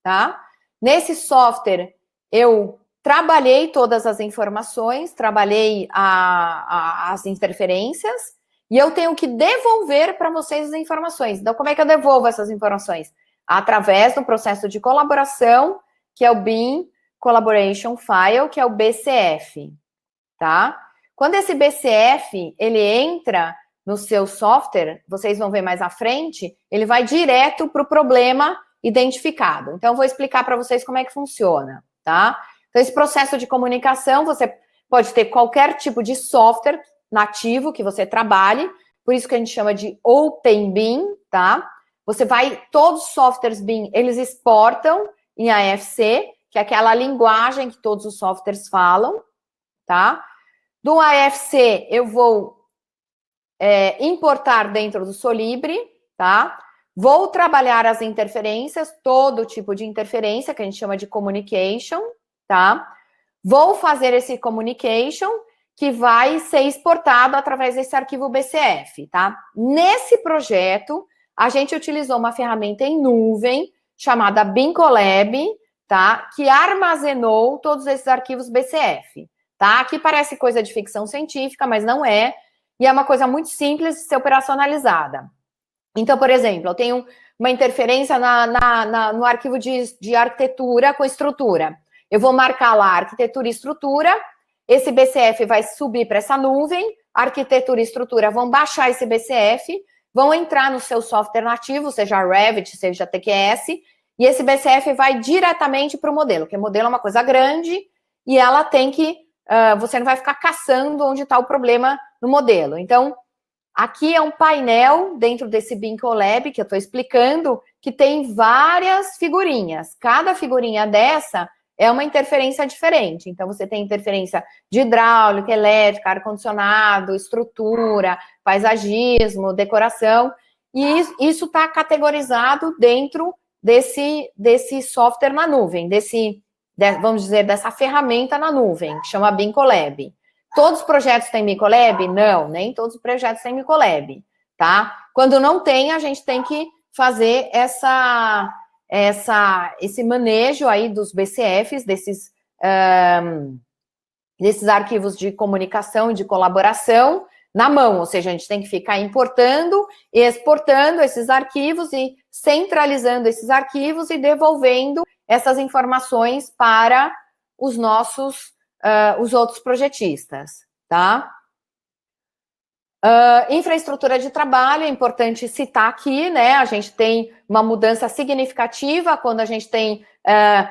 tá? Nesse software, eu trabalhei todas as informações, trabalhei as interferências, e eu tenho que devolver para vocês as informações. Então, como é que eu devolvo essas informações? Através do processo de colaboração, que é o BIM Collaboration File, que é o BCF, tá? Quando esse BCF, ele entra no seu software, vocês vão ver mais à frente, ele vai direto para o problema identificado. Então, eu vou explicar para vocês como é que funciona, tá? Então, esse processo de comunicação, você pode ter qualquer tipo de software nativo que você trabalhe, por isso que a gente chama de Open BIM, tá? Todos os softwares BIM, eles exportam em AFC, que é aquela linguagem que todos os softwares falam, tá? Do AFC, eu vou importar dentro do Solibri, tá? Vou trabalhar as interferências, todo tipo de interferência, que a gente chama de communication, tá? Vou fazer esse communication, que vai ser exportado através desse arquivo BCF, tá? Nesse projeto, a gente utilizou uma ferramenta em nuvem, chamada BIM Collab, tá? Que armazenou todos esses arquivos BCF, tá? Aqui parece coisa de ficção científica, mas não é, e é uma coisa muito simples de ser operacionalizada. Então, por exemplo, eu tenho uma interferência no arquivo de arquitetura com estrutura. Eu vou marcar lá arquitetura e estrutura, esse BCF vai subir para essa nuvem, arquitetura e estrutura vão baixar esse BCF, vão entrar no seu software nativo, seja Revit, seja TQS, e esse BCF vai diretamente para o modelo, porque o modelo é uma coisa grande e ela tem que, você não vai ficar caçando onde está o problema no modelo. Então, aqui é um painel dentro desse BIM Collab, que eu estou explicando, que tem várias figurinhas. Cada figurinha dessa é uma interferência diferente. Então, você tem interferência de hidráulica, elétrica, ar-condicionado, estrutura, paisagismo, decoração. E isso está categorizado dentro desse software na nuvem, vamos dizer, dessa ferramenta na nuvem, que chama BIM Collab. Todos os projetos têm BIM Collab? Não, nem todos os projetos têm BIM Collab, tá? Quando não tem, a gente tem que fazer esse manejo aí dos BCFs, desses arquivos de comunicação e de colaboração na mão, ou seja, a gente tem que ficar importando e exportando esses arquivos e centralizando esses arquivos e devolvendo essas informações para os outros projetistas, tá? Infraestrutura de trabalho, é importante citar aqui, né? A gente tem uma mudança significativa quando a gente tem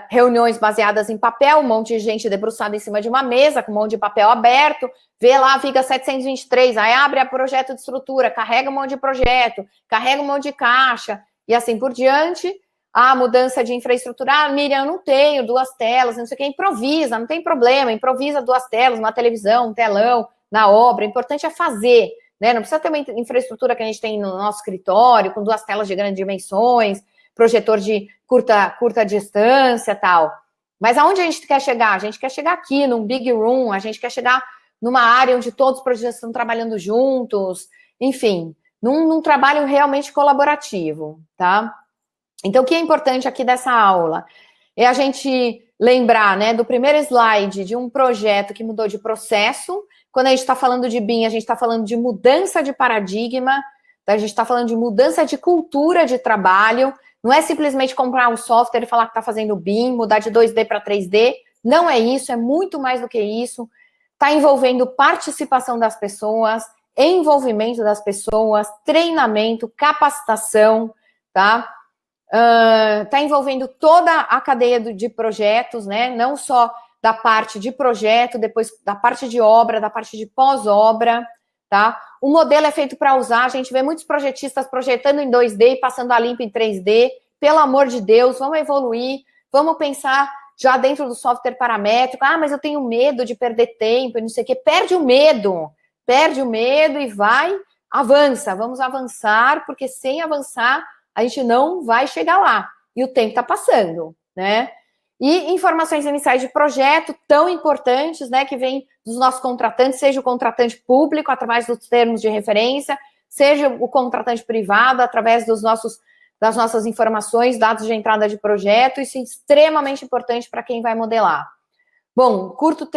reuniões baseadas em papel, um monte de gente debruçada em cima de uma mesa, com um monte de papel aberto, vê lá a viga 723, aí abre a projeto de estrutura, carrega um monte de projeto, carrega um monte de caixa, e assim por diante. A mudança de infraestrutura, Miriam, eu não tenho 2 telas, não sei o que, improvisa, não tem problema, improvisa 2 telas, uma televisão, um telão, na obra, o importante é fazer, né? Não precisa ter uma infraestrutura que a gente tem no nosso escritório, com 2 telas de grandes dimensões, projetor de curta distância, tal. Mas aonde a gente quer chegar? A gente quer chegar aqui, num big room, a gente quer chegar numa área onde todos os projetos estão trabalhando juntos, enfim, num trabalho realmente colaborativo, tá? Então, o que é importante aqui dessa aula é a gente lembrar, né, do primeiro slide de um projeto que mudou de processo. Quando a gente está falando de BIM, a gente está falando de mudança de paradigma, a gente está falando de mudança de cultura de trabalho. Não é simplesmente comprar um software e falar que está fazendo BIM, mudar de 2D para 3D. Não é isso, é muito mais do que isso. Está envolvendo participação das pessoas, envolvimento das pessoas, treinamento, capacitação, tá? Está envolvendo toda a cadeia de projetos, né? Não só da parte de projeto, depois da parte de obra, da parte de pós-obra, tá? O modelo é feito para usar, a gente vê muitos projetistas projetando em 2D e passando a limpo em 3D. Pelo amor de Deus, vamos evoluir, vamos pensar já dentro do software paramétrico. Ah, mas eu tenho medo de perder tempo e não sei o quê. Perde o medo e vai, avança, vamos avançar, porque sem avançar a gente não vai chegar lá. E o tempo está passando, né? E informações iniciais de projeto tão importantes, né, que vem dos nossos contratantes, seja o contratante público, através dos termos de referência, seja o contratante privado, através das nossas informações, dados de entrada de projeto. Isso é extremamente importante para quem vai modelar. Bom, curto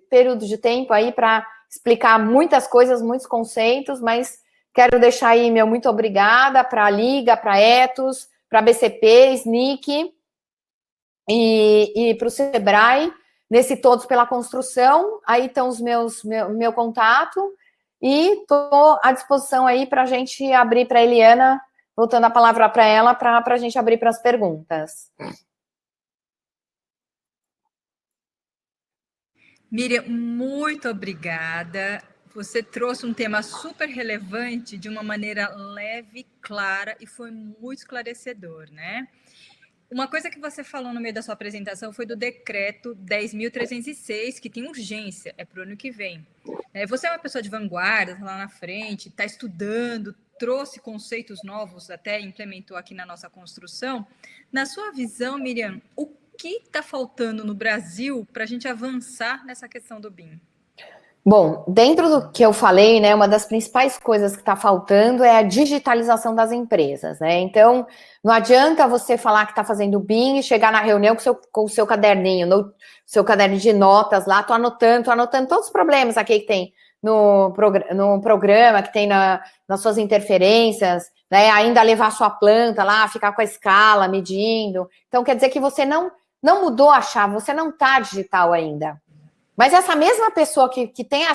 período de tempo aí para explicar muitas coisas, muitos conceitos, mas quero deixar aí meu muito obrigada para a Liga, para a Etos, para a BCP, SNIC e para o Sebrae, nesse Todos pela Construção. Aí estão os meu contato e estou à disposição aí para a gente abrir para a Eliana, voltando a palavra para ela, para a gente abrir para as perguntas. Miriam, muito obrigada. Você trouxe um tema super relevante de uma maneira leve, clara e foi muito esclarecedor, né? Uma coisa que você falou no meio da sua apresentação foi do decreto 10.306, que tem urgência, é para o ano que vem. Você é uma pessoa de vanguarda, está lá na frente, está estudando, trouxe conceitos novos, até implementou aqui na nossa construção. Na sua visão, Miriam, o que está faltando no Brasil para a gente avançar nessa questão do BIM? Bom, dentro do que eu falei, né, uma das principais coisas que está faltando é a digitalização das empresas, né? Então, não adianta você falar que está fazendo BIM e chegar na reunião com o seu caderninho, seu caderno de notas lá, tô anotando todos os problemas aqui que tem no programa, que tem nas suas interferências, né? Ainda levar a sua planta lá, ficar com a escala, medindo. Então, quer dizer que você não mudou a chave, você não está digital ainda. Mas essa mesma pessoa que tem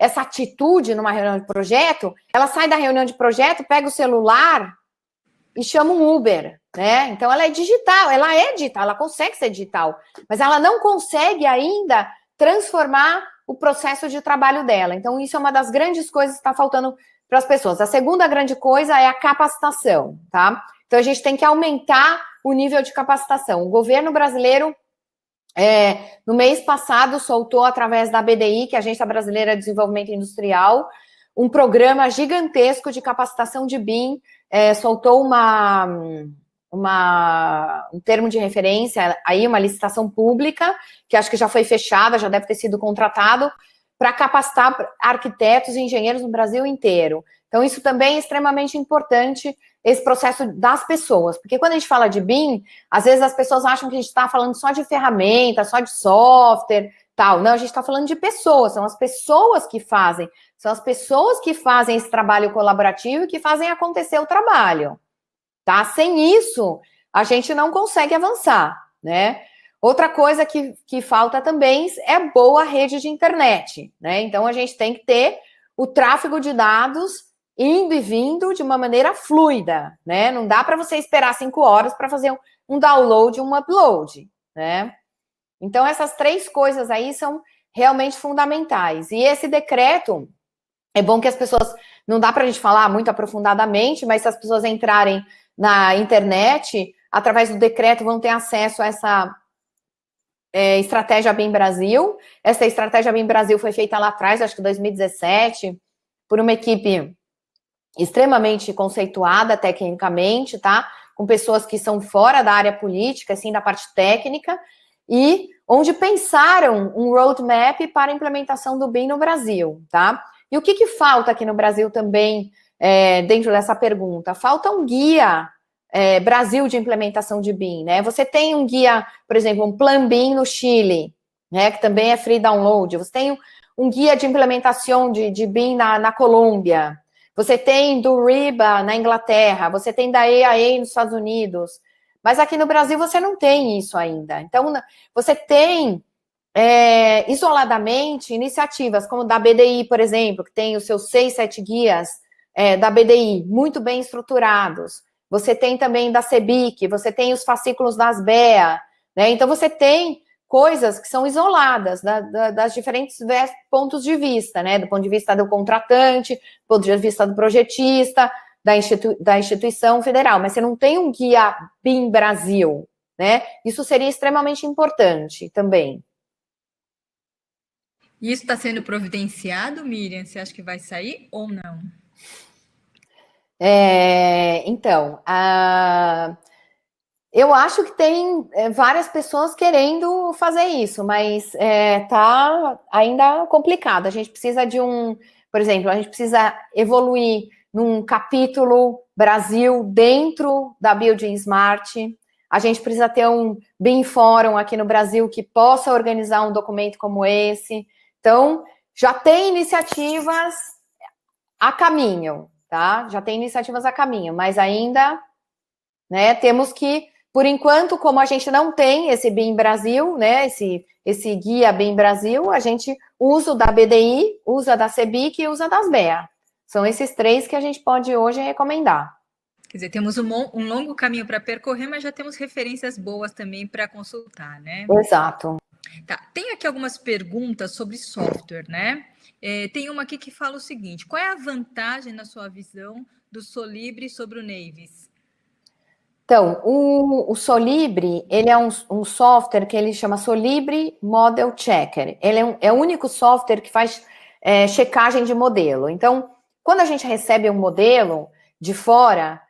essa atitude numa reunião de projeto, ela sai da reunião de projeto, pega o celular e chama um Uber, né? Então, ela é digital, ela consegue ser digital, mas ela não consegue ainda transformar o processo de trabalho dela. Então, isso é uma das grandes coisas que está faltando para as pessoas. A segunda grande coisa é a capacitação, tá? Então, a gente tem que aumentar o nível de capacitação. O governo brasileiro, no mês passado, soltou, através da BDI, que é a Agência Brasileira de Desenvolvimento Industrial, um programa gigantesco de capacitação de BIM, soltou um termo de referência, aí uma licitação pública, que acho que já foi fechada, já deve ter sido contratado, para capacitar arquitetos e engenheiros no Brasil inteiro. Então, isso também é extremamente importante, esse processo das pessoas, porque quando a gente fala de BIM, às vezes as pessoas acham que a gente está falando só de ferramenta, só de software, tal. Não, a gente está falando de pessoas, são as pessoas que fazem esse trabalho colaborativo e que fazem acontecer o trabalho, tá? Sem isso, a gente não consegue avançar, né? Outra coisa que falta também é boa rede de internet, né? Então, a gente tem que ter o tráfego de dados indo e vindo de uma maneira fluida, né? Não dá para você esperar 5 horas para fazer um download e um upload, né? Então, essas 3 coisas aí são realmente fundamentais. E esse decreto, é bom que as pessoas, não dá para a gente falar muito aprofundadamente, mas se as pessoas entrarem na internet, através do decreto, vão ter acesso a essa estratégia BIM Brasil. Essa estratégia BIM Brasil foi feita lá atrás, acho que em 2017, por uma equipe extremamente conceituada tecnicamente, tá? Com pessoas que são fora da área política, assim, da parte técnica, e onde pensaram um roadmap para a implementação do BIM no Brasil, tá? E o que falta aqui no Brasil também, dentro dessa pergunta? Falta um guia Brasil de implementação de BIM, né? Você tem um guia, por exemplo, um Plan BIM no Chile, né? Que também é free download. Você tem um guia de implementação de BIM na Colômbia. Você tem do RIBA na Inglaterra, você tem da EAA nos Estados Unidos, mas aqui no Brasil você não tem isso ainda. Então, você tem, isoladamente, iniciativas como da BDI, por exemplo, que tem os seus 6, 7 guias da BDI, muito bem estruturados. Você tem também da CEBIC, você tem os fascículos das BEA, né? Então, você tem coisas que são isoladas das diferentes pontos de vista, né? Do ponto de vista do contratante, do ponto de vista do projetista, da instituição federal, mas você não tem um guia BIM Brasil, né? Isso seria extremamente importante também. Isso está sendo providenciado, Miriam? Você acha que vai sair ou não? Então, eu acho que tem várias pessoas querendo fazer isso, mas tá ainda complicado. A gente precisa por exemplo, a gente precisa evoluir num capítulo Brasil dentro da Building Smart. A gente precisa ter um BIM Fórum aqui no Brasil que possa organizar um documento como esse. Então, já tem iniciativas a caminho, tá? Já tem iniciativas a caminho, mas ainda, né, temos que, por enquanto, como a gente não tem esse BIM Brasil, né, esse guia BIM Brasil, a gente usa o da BDI, usa da CEBIC e usa das BEA. São esses 3 que a gente pode hoje recomendar. Quer dizer, temos um longo caminho para percorrer, mas já temos referências boas também para consultar, né? Exato. Tá. Tem aqui algumas perguntas sobre software, né? Tem uma aqui que fala o seguinte: qual é a vantagem, na sua visão, do Solibre sobre o Navis? Então, o Solibre, ele é um software que ele chama Solibre Model Checker. Ele é o único software que faz checagem de modelo. Então, quando a gente recebe um modelo de fora,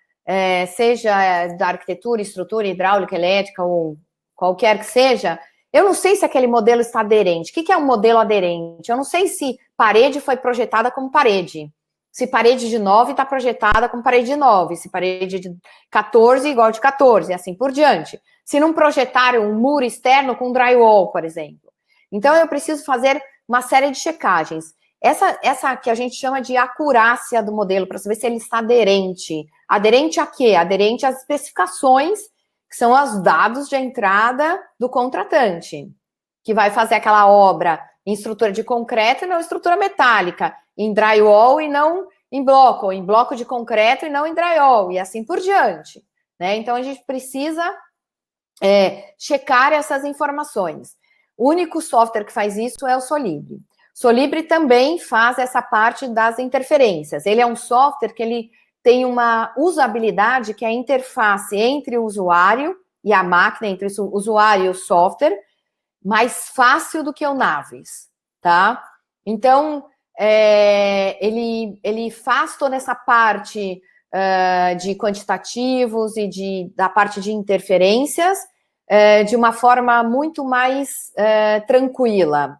seja da arquitetura, estrutura, hidráulica, elétrica ou qualquer que seja, eu não sei se aquele modelo está aderente. O que é um modelo aderente? Eu não sei se parede foi projetada como parede. Se parede de 9 está projetada como parede de 9. Se parede de 14, igual de 14, e assim por diante. Se não projetaram um muro externo com drywall, por exemplo. Então, eu preciso fazer uma série de checagens. Essa que a gente chama de acurácia do modelo, para saber se ele está aderente. Aderente a quê? Aderente às especificações, que são os dados de entrada do contratante, que vai fazer aquela obra em estrutura de concreto e não em estrutura metálica, em drywall e não em bloco, ou em bloco de concreto e não em drywall, e assim por diante, né? Então, a gente precisa checar essas informações. O único software que faz isso é o Solibre. Solibre também faz essa parte das interferências. Ele é um software que ele tem uma usabilidade que é a interface entre o usuário e a máquina, entre o usuário e o software, mais fácil do que o Navis, tá? Então, ele faz toda essa parte de quantitativos e da parte de interferências de uma forma muito mais tranquila.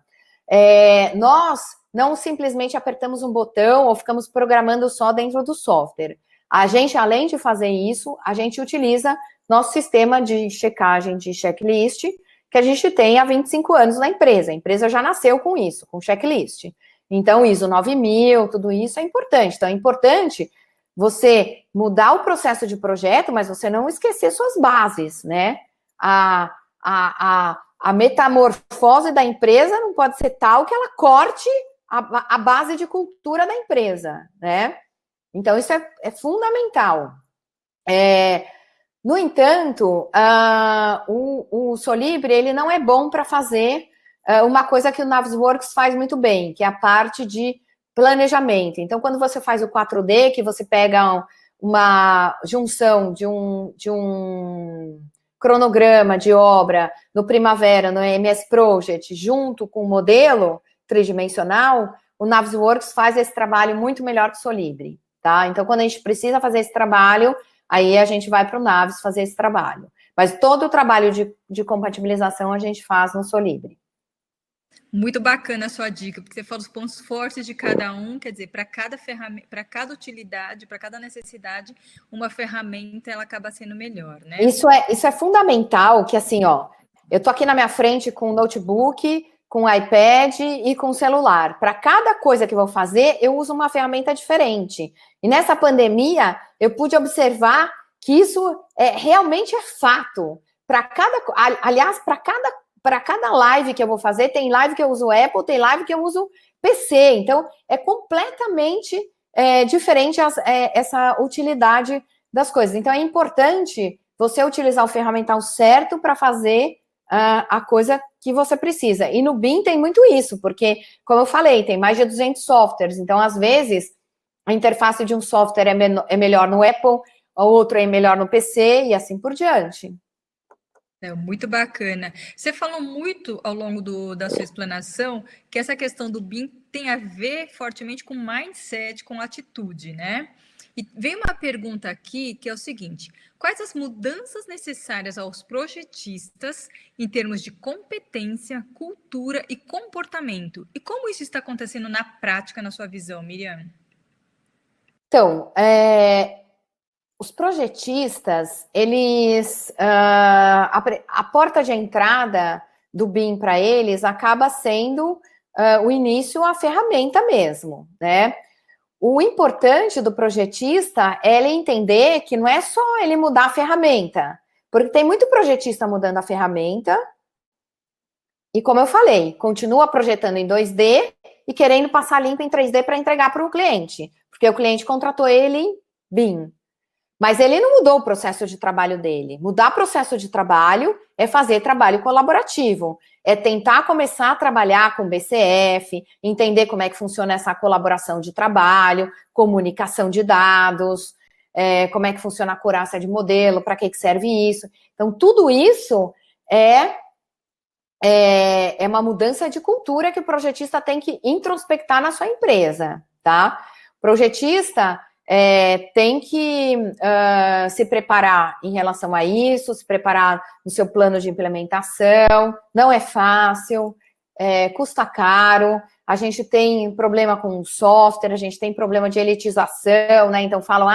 Nós não simplesmente apertamos um botão ou ficamos programando só dentro do software. A gente, além de fazer isso, a gente utiliza nosso sistema de checagem de checklist, que a gente tem há 25 anos na empresa. A empresa já nasceu com isso, com checklist. Então, ISO 9000, tudo isso é importante. Então, é importante você mudar o processo de projeto, mas você não esquecer suas bases, né? A metamorfose da empresa não pode ser tal que ela corte a base de cultura da empresa, né? Então, isso é fundamental. No entanto, o Solibre, ele não é bom para fazer uma coisa que o Navisworks faz muito bem, que é a parte de planejamento. Então, quando você faz o 4D, que você pega uma junção de um cronograma de obra no Primavera, no MS Project, junto com o modelo tridimensional, o Navisworks faz esse trabalho muito melhor que o Solibre, tá? Então, quando a gente precisa fazer esse trabalho, aí a gente vai para o Navis fazer esse trabalho. Mas todo o trabalho de compatibilização a gente faz no Solibre. Muito bacana a sua dica, porque você fala os pontos fortes de cada um, quer dizer, para cada ferramenta, para cada utilidade, para cada necessidade, uma ferramenta ela acaba sendo melhor, né? Isso é fundamental, que assim, ó, eu tô aqui na minha frente com o notebook, com o iPad e com o celular. Para cada coisa que eu vou fazer, eu uso uma ferramenta diferente. E nessa pandemia, eu pude observar que isso realmente é fato. Aliás, para cada live que eu vou fazer, tem live que eu uso Apple, tem live que eu uso PC. Então, é completamente diferente essa utilidade das coisas. Então, é importante você utilizar o ferramental certo para fazer a coisa que você precisa. E no BIM tem muito isso, porque, como eu falei, tem mais de 200 softwares. Então, às vezes, a interface de um software é melhor no Apple, o outro é melhor no PC e assim por diante. Muito bacana. Você falou muito ao longo da sua explanação que essa questão do BIM tem a ver fortemente com mindset, com atitude, né? E veio uma pergunta aqui que é o seguinte: quais as mudanças necessárias aos projetistas em termos de competência, cultura e comportamento? E como isso está acontecendo na prática, na sua visão, Miriam? Então, os projetistas, eles a porta de entrada do BIM para eles acaba sendo o início, a ferramenta mesmo, né? O importante do projetista é ele entender que não é só ele mudar a ferramenta, porque tem muito projetista mudando a ferramenta e, como eu falei, continua projetando em 2D e querendo passar limpo em 3D para entregar para o cliente, porque o cliente contratou ele em BIM. Mas ele não mudou o processo de trabalho dele. Mudar processo de trabalho é fazer trabalho colaborativo. É tentar começar a trabalhar com BCF, entender como é que funciona essa colaboração de trabalho, comunicação de dados, como é que funciona a acurácia de modelo, para que serve isso. Então, tudo isso é uma mudança de cultura que o projetista tem que introspectar na sua empresa, tá? O projetista tem que se preparar em relação a isso, se preparar no seu plano de implementação. Não é fácil, custa caro, a gente tem problema com o software, a gente tem problema de elitização, né? Então falam,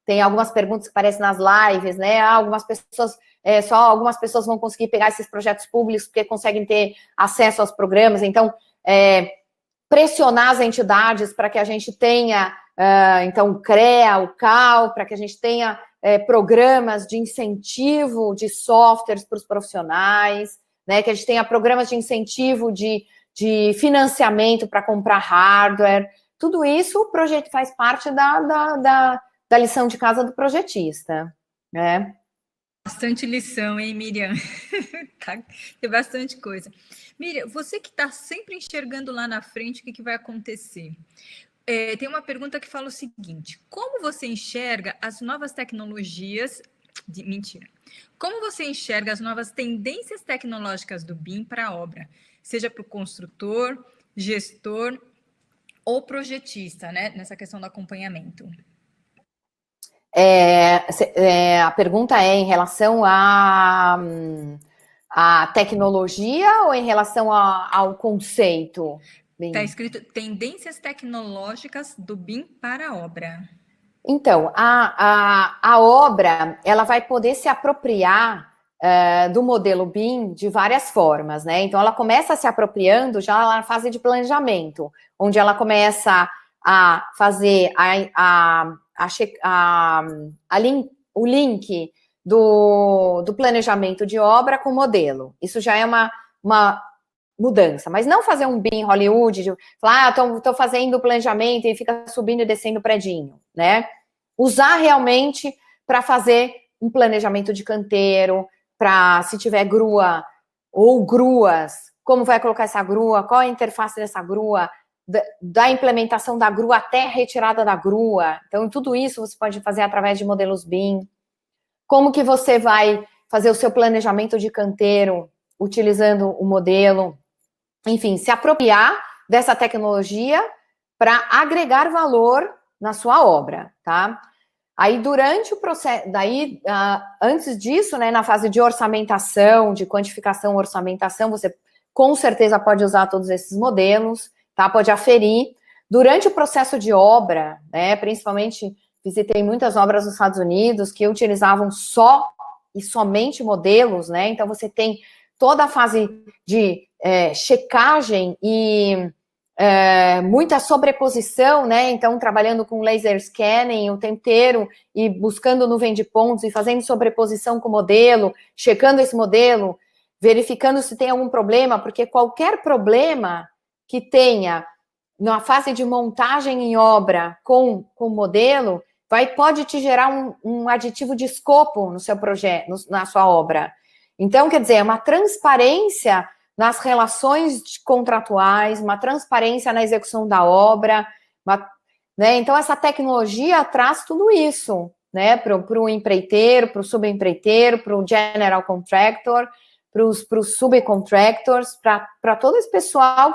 tem algumas perguntas que aparecem nas lives, né? Algumas pessoas, só algumas pessoas vão conseguir pegar esses projetos públicos porque conseguem ter acesso aos programas. Então, pressionar as entidades para que a gente tenha então, o CREA, o CAL, para que a gente tenha programas de incentivo de softwares para os profissionais, né? Que a gente tenha programas de incentivo de de financiamento para comprar hardware, tudo isso o projeto faz parte da lição de casa do projetista, né? Bastante lição, hein, Miriam? Tá, tem bastante coisa. Miriam, você que está sempre enxergando lá na frente o que vai acontecer. Tem uma pergunta que fala o seguinte: como você enxerga as novas tecnologias mentira. Como você enxerga as novas tendências tecnológicas do BIM para a obra, seja para o construtor, gestor ou projetista, né? Nessa questão do acompanhamento. A pergunta é em relação à tecnologia ou em relação ao conceito? Está escrito tendências tecnológicas do BIM para a obra. Então, a obra, ela vai poder se apropriar do modelo BIM de várias formas, né? Então, ela começa se apropriando já na fase de planejamento, onde ela começa a fazer o link do planejamento de obra com o modelo. Isso já é uma mudança, mas não fazer um BIM Hollywood, de falar, estou fazendo o planejamento e fica subindo e descendo o predinho, né? Usar realmente para fazer um planejamento de canteiro, para se tiver grua ou gruas, como vai colocar essa grua, qual a interface dessa grua, da implementação da grua até a retirada da grua. Então, tudo isso você pode fazer através de modelos BIM. Como que você vai fazer o seu planejamento de canteiro utilizando o modelo? Enfim, se apropriar dessa tecnologia para agregar valor na sua obra, tá? Aí, durante o processo, antes disso, né, na fase de orçamentação, de quantificação, orçamentação, você com certeza pode usar todos esses modelos, tá? Pode aferir. Durante o processo de obra, né, principalmente, visitei muitas obras nos Estados Unidos que utilizavam só e somente modelos, né? Então, você tem toda a fase de checagem e muita sobreposição, né? Então, trabalhando com laser scanning o tempo inteiro e buscando nuvem de pontos e fazendo sobreposição com o modelo, checando esse modelo, verificando se tem algum problema, porque qualquer problema que tenha na fase de montagem em obra com o modelo pode te gerar um aditivo de escopo no seu projeto, na sua obra. Então, quer dizer, é uma transparência nas relações contratuais, uma transparência na execução da obra, né? Então, essa tecnologia traz tudo isso, né? Para o empreiteiro, para o subempreiteiro, para o general contractor, para os subcontractors, para todo esse pessoal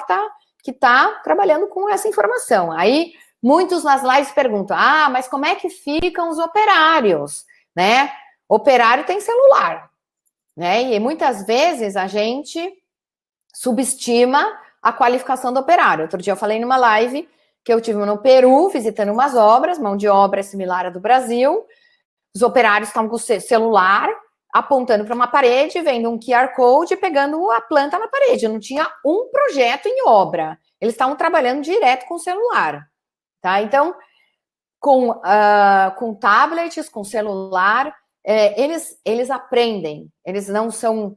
que tá trabalhando com essa informação. Aí, muitos nas lives perguntam, mas como é que ficam os operários, né? Operário tem celular, né? E muitas vezes a gente subestima a qualificação do operário. Outro dia eu falei numa live que eu tive no Peru, visitando umas obras, mão de obra similar à do Brasil, os operários estavam com o celular, apontando para uma parede, vendo um QR Code e pegando a planta na parede. Não tinha um projeto em obra. Eles estavam trabalhando direto com o celular. Tá? Então, com tablets, com celular, eles aprendem. Eles não são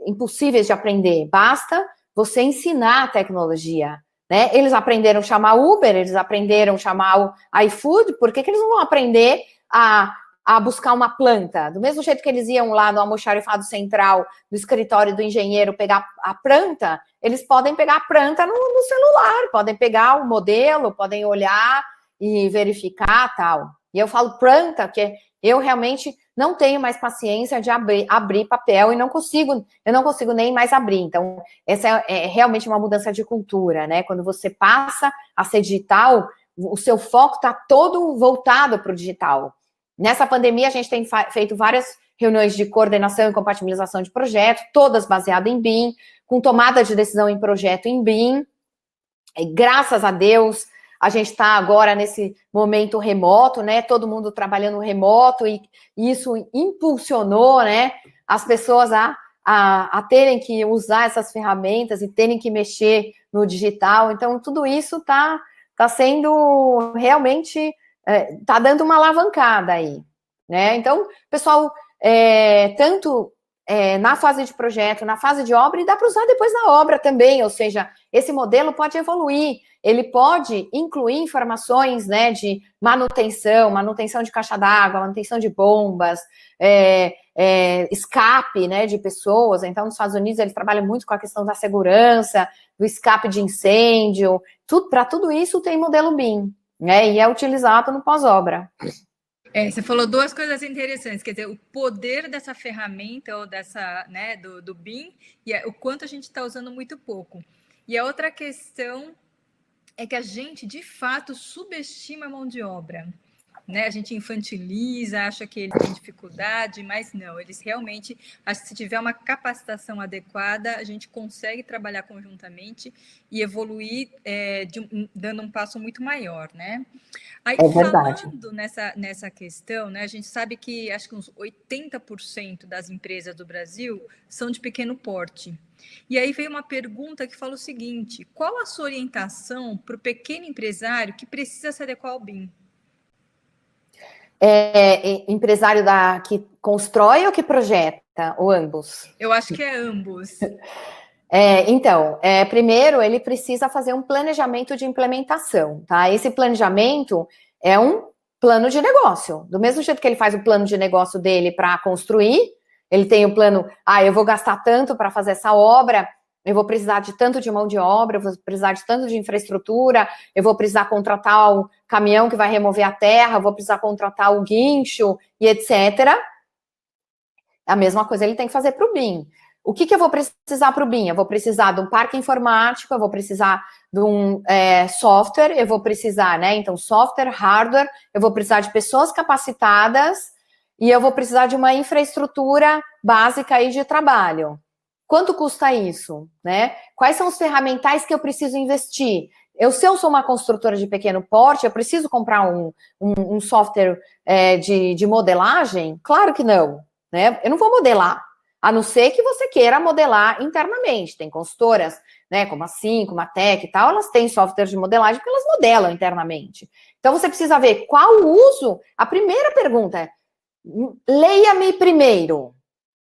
impossíveis de aprender. Basta você ensinar a tecnologia. Né? Eles aprenderam a chamar Uber, eles aprenderam a chamar o iFood, por que eles não vão aprender a buscar uma planta? Do mesmo jeito que eles iam lá no almoxarifado central, no escritório do engenheiro, pegar a planta, eles podem pegar a planta no celular, podem pegar o modelo, podem olhar e verificar tal. E eu falo planta, porque eu realmente não tenho mais paciência de abrir papel e eu não consigo nem mais abrir. Então, essa é realmente uma mudança de cultura, né? Quando você passa a ser digital, o seu foco está todo voltado para o digital. Nessa pandemia, a gente tem feito várias reuniões de coordenação e compatibilização de projetos, todas baseadas em BIM, com tomada de decisão em projeto em BIM. E, graças a Deus, a gente está agora nesse momento remoto, né? Todo mundo trabalhando remoto e isso impulsionou, né? As pessoas a terem que usar essas ferramentas e terem que mexer no digital. Então, tudo isso tá sendo realmente tá dando uma alavancada aí, né? Então, pessoal, tanto na fase de projeto, na fase de obra, e dá para usar depois na obra também, ou seja, esse modelo pode evoluir, ele pode incluir informações, né, de manutenção de caixa d'água, manutenção de bombas, escape, né, de pessoas. Então, nos Estados Unidos, eles trabalham muito com a questão da segurança, do escape de incêndio, para tudo isso tem modelo BIM, né, e é utilizado no pós-obra. Você falou duas coisas interessantes, quer dizer, o poder dessa ferramenta ou dessa, né, do BIM e o quanto a gente está usando muito pouco. E a outra questão é que a gente, de fato, subestima a mão de obra. Né? A gente infantiliza, acha que ele tem dificuldade, mas não, eles realmente, acho que se tiver uma capacitação adequada, a gente consegue trabalhar conjuntamente e evoluir dando um passo muito maior, né? Aí, falando nessa questão, né, a gente sabe que acho que uns 80% das empresas do Brasil são de pequeno porte. E aí veio uma pergunta que fala o seguinte: qual a sua orientação para o pequeno empresário que precisa se adequar ao BIM? Empresário que constrói ou que projeta, ou ambos? Eu acho que é ambos. Então, primeiro ele precisa fazer um planejamento de implementação, tá? Esse planejamento é um plano de negócio. Do mesmo jeito que ele faz o plano de negócio dele para construir, ele tem o plano, eu vou gastar tanto para fazer essa obra, eu vou precisar de tanto de mão de obra, eu vou precisar de tanto de infraestrutura, eu vou precisar contratar o caminhão que vai remover a terra, eu vou precisar contratar o guincho e etc. A mesma coisa ele tem que fazer para o BIM. O que eu vou precisar para o BIM? Eu vou precisar de um parque informático, eu vou precisar de um software, eu vou precisar, né? Então, software, hardware, eu vou precisar de pessoas capacitadas e eu vou precisar de uma infraestrutura básica aí de trabalho. Quanto custa isso, né? Quais são os ferramentais que eu preciso investir? Se eu sou uma construtora de pequeno porte, eu preciso comprar um software de modelagem? Claro que não, né? Eu não vou modelar, a não ser que você queira modelar internamente. Tem consultoras, né, como a Sim, como a Tec e tal, elas têm software de modelagem porque elas modelam internamente. Então, você precisa ver qual o uso. A primeira pergunta é, leia-me primeiro.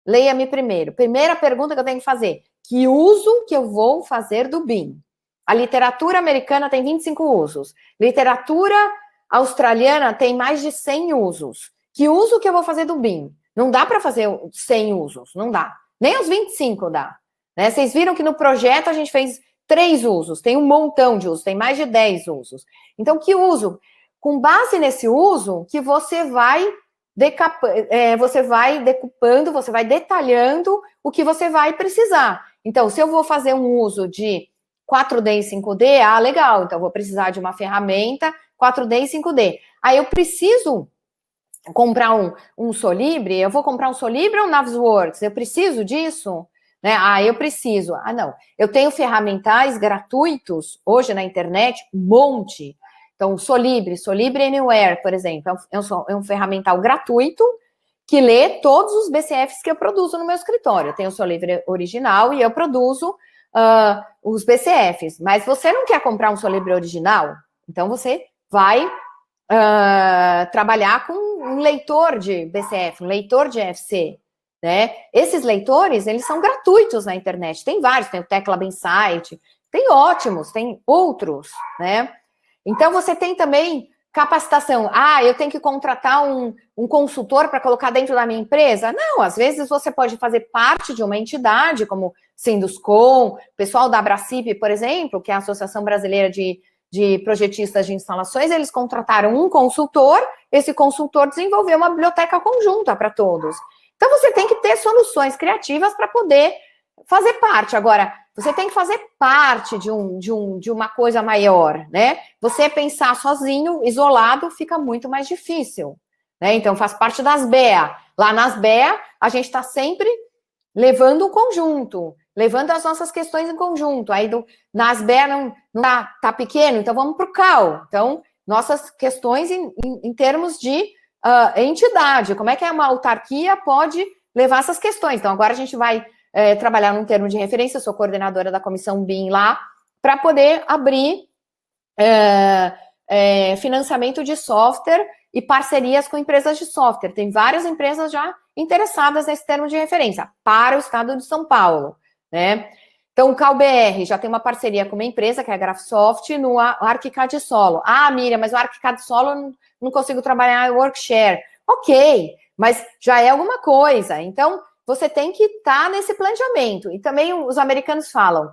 Leia-me primeiro. Primeira pergunta que eu tenho que fazer: que uso que eu vou fazer do BIM? A literatura americana tem 25 usos. Literatura australiana tem mais de 100 usos. Que uso que eu vou fazer do BIM? Não dá para fazer 100 usos, não dá. Nem os 25 dá. Né? Vocês viram que no projeto a gente fez 3 usos, tem um montão de usos, tem mais de 10 usos. Então, que uso? Com base nesse uso, que você vai decupando, você vai detalhando o que você vai precisar. Então, se eu vou fazer um uso de 4D e 5D, legal, então eu vou precisar de uma ferramenta 4D e 5D. Aí eu preciso comprar um Solibre, eu vou comprar um Solibre ou um Navisworks? Eu preciso disso? Né? Eu preciso. Não, eu tenho ferramentais gratuitos hoje na internet, um monte. Então, Solibre Anywhere, por exemplo, é um ferramental gratuito que lê todos os BCFs que eu produzo no meu escritório. Eu tenho o Solibre original e eu produzo os BCFs. Mas você não quer comprar um Solibre original? Então, você vai trabalhar com um leitor de BCF, um leitor de EFC, né? Esses leitores, eles são gratuitos na internet. Tem vários, tem o Teclab Insight, tem ótimos, tem outros, né? Então, você tem também capacitação. Eu tenho que contratar um consultor para colocar dentro da minha empresa? Não, às vezes você pode fazer parte de uma entidade, como Sinduscom, o pessoal da Abracip, por exemplo, que é a Associação Brasileira de Projetistas de Instalações, eles contrataram um consultor, esse consultor desenvolveu uma biblioteca conjunta para todos. Então, você tem que ter soluções criativas para poder fazer parte. Agora, você tem que fazer parte de uma coisa maior, né? Você pensar sozinho, isolado, fica muito mais difícil, né? Então, faz parte das BEA. Lá nas BEA, a gente está sempre levando o conjunto, levando as nossas questões em conjunto. Aí, nas BEA não tá pequeno, então vamos para o CAL. Então, nossas questões em termos de entidade. Como é que uma autarquia pode levar essas questões? Então, agora a gente vai trabalhar num termo de referência, eu sou coordenadora da comissão BIM lá, para poder abrir financiamento de software e parcerias com empresas de software. Tem várias empresas já interessadas nesse termo de referência para o estado de São Paulo, né? Então, o CalBR já tem uma parceria com uma empresa, que é a Graphisoft, no ArchiCAD Solo. Ah, Miriam, mas o ArchiCAD Solo eu não consigo trabalhar em Workshare. Ok, mas já é alguma coisa. Então, você tem que estar nesse planejamento. E também os americanos falam,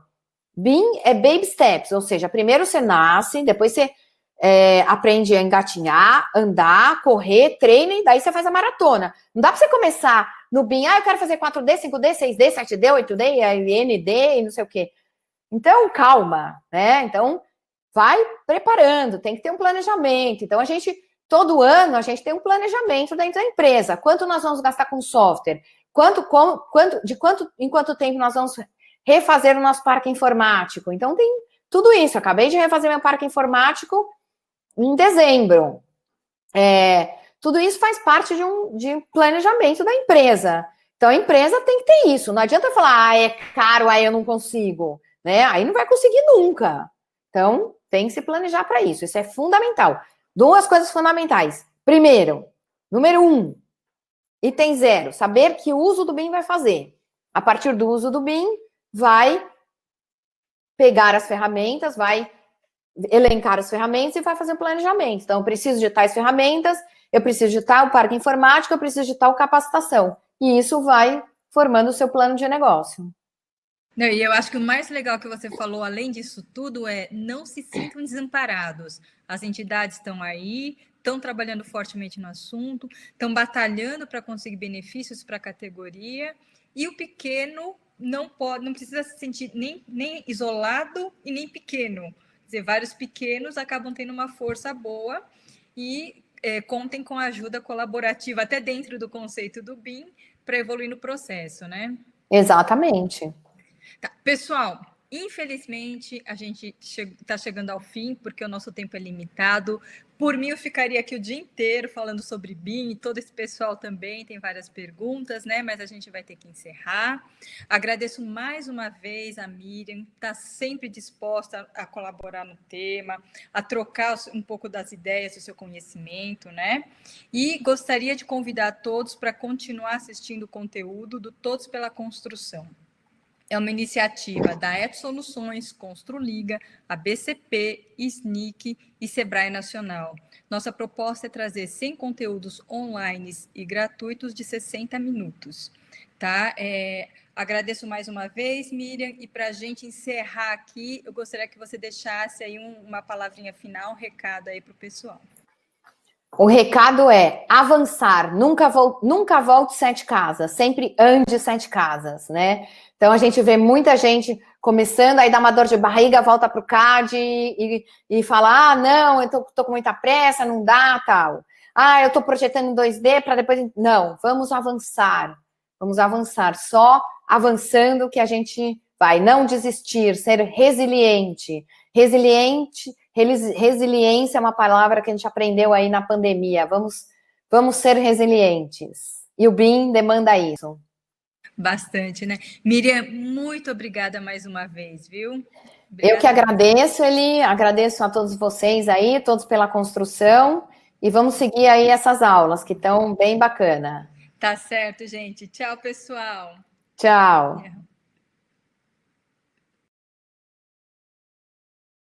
BIM é baby steps, ou seja, primeiro você nasce, depois você aprende a engatinhar, andar, correr, treina, e daí você faz a maratona. Não dá para você começar no BIM, eu quero fazer 4D, 5D, 6D, 7D, 8D, ND e não sei o quê. Então, calma, né? Então, vai preparando, tem que ter um planejamento. Então, todo ano, a gente tem um planejamento dentro da empresa. Quanto nós vamos gastar com software? Em quanto tempo nós vamos refazer o nosso parque informático? Então, tem tudo isso. Eu acabei de refazer meu parque informático em dezembro. Tudo isso faz parte de um planejamento da empresa. Então, a empresa tem que ter isso. Não adianta falar, é caro, eu não consigo. Né? Aí não vai conseguir nunca. Então, tem que se planejar para isso. Isso é fundamental. 2 coisas fundamentais. Primeiro, número 1, item 0, saber que uso do BIM vai fazer. A partir do uso do BIM, vai pegar as ferramentas, vai elencar as ferramentas e vai fazer o planejamento. Então, eu preciso de tais ferramentas, eu preciso de tal parque informático, eu preciso de tal capacitação. E isso vai formando o seu plano de negócio. Não, e eu acho que o mais legal que você falou, além disso tudo, não se sintam desamparados. As entidades estão aí, estão trabalhando fortemente no assunto, estão batalhando para conseguir benefícios para a categoria, e o pequeno não precisa se sentir nem isolado e nem pequeno. Quer dizer, vários pequenos acabam tendo uma força boa e contem com a ajuda colaborativa, até dentro do conceito do BIM, para evoluir no processo, né? Exatamente. Tá. Pessoal, infelizmente a gente está chegando ao fim, porque o nosso tempo é limitado. Por mim, eu ficaria aqui o dia inteiro falando sobre BIM, e todo esse pessoal também tem várias perguntas, né? Mas a gente vai ter que encerrar. Agradeço mais uma vez a Miriam, está sempre disposta a colaborar no tema, a trocar um pouco das ideias, do seu conhecimento, né? E gostaria de convidar todos para continuar assistindo o conteúdo do Todos pela Construção. É uma iniciativa da Et Soluções, Construliga, a BCP, SNIC e Sebrae Nacional. Nossa proposta é trazer 100 conteúdos online e gratuitos de 60 minutos. Tá? Agradeço mais uma vez, Miriam, e para a gente encerrar aqui, eu gostaria que você deixasse aí uma palavrinha final, um recado aí para o pessoal. O recado é avançar, nunca volte 7 casas, sempre ande 7 casas, né? Então, a gente vê muita gente começando, aí dá uma dor de barriga, volta para o CAD e fala, não, eu tô com muita pressa, não dá, tal. Eu estou projetando em 2D para depois... Não, vamos avançar, só avançando que a gente vai. Não desistir, ser resiliente. Resiliência é uma palavra que a gente aprendeu aí na pandemia. Vamos ser resilientes. E o BIM demanda isso. Bastante, né? Miriam, muito obrigada mais uma vez, viu? Obrigada. Eu que agradeço, agradeço a todos vocês aí, todos pela construção, e vamos seguir aí essas aulas, que estão bem bacana. Tá certo, gente. Tchau, pessoal. Tchau.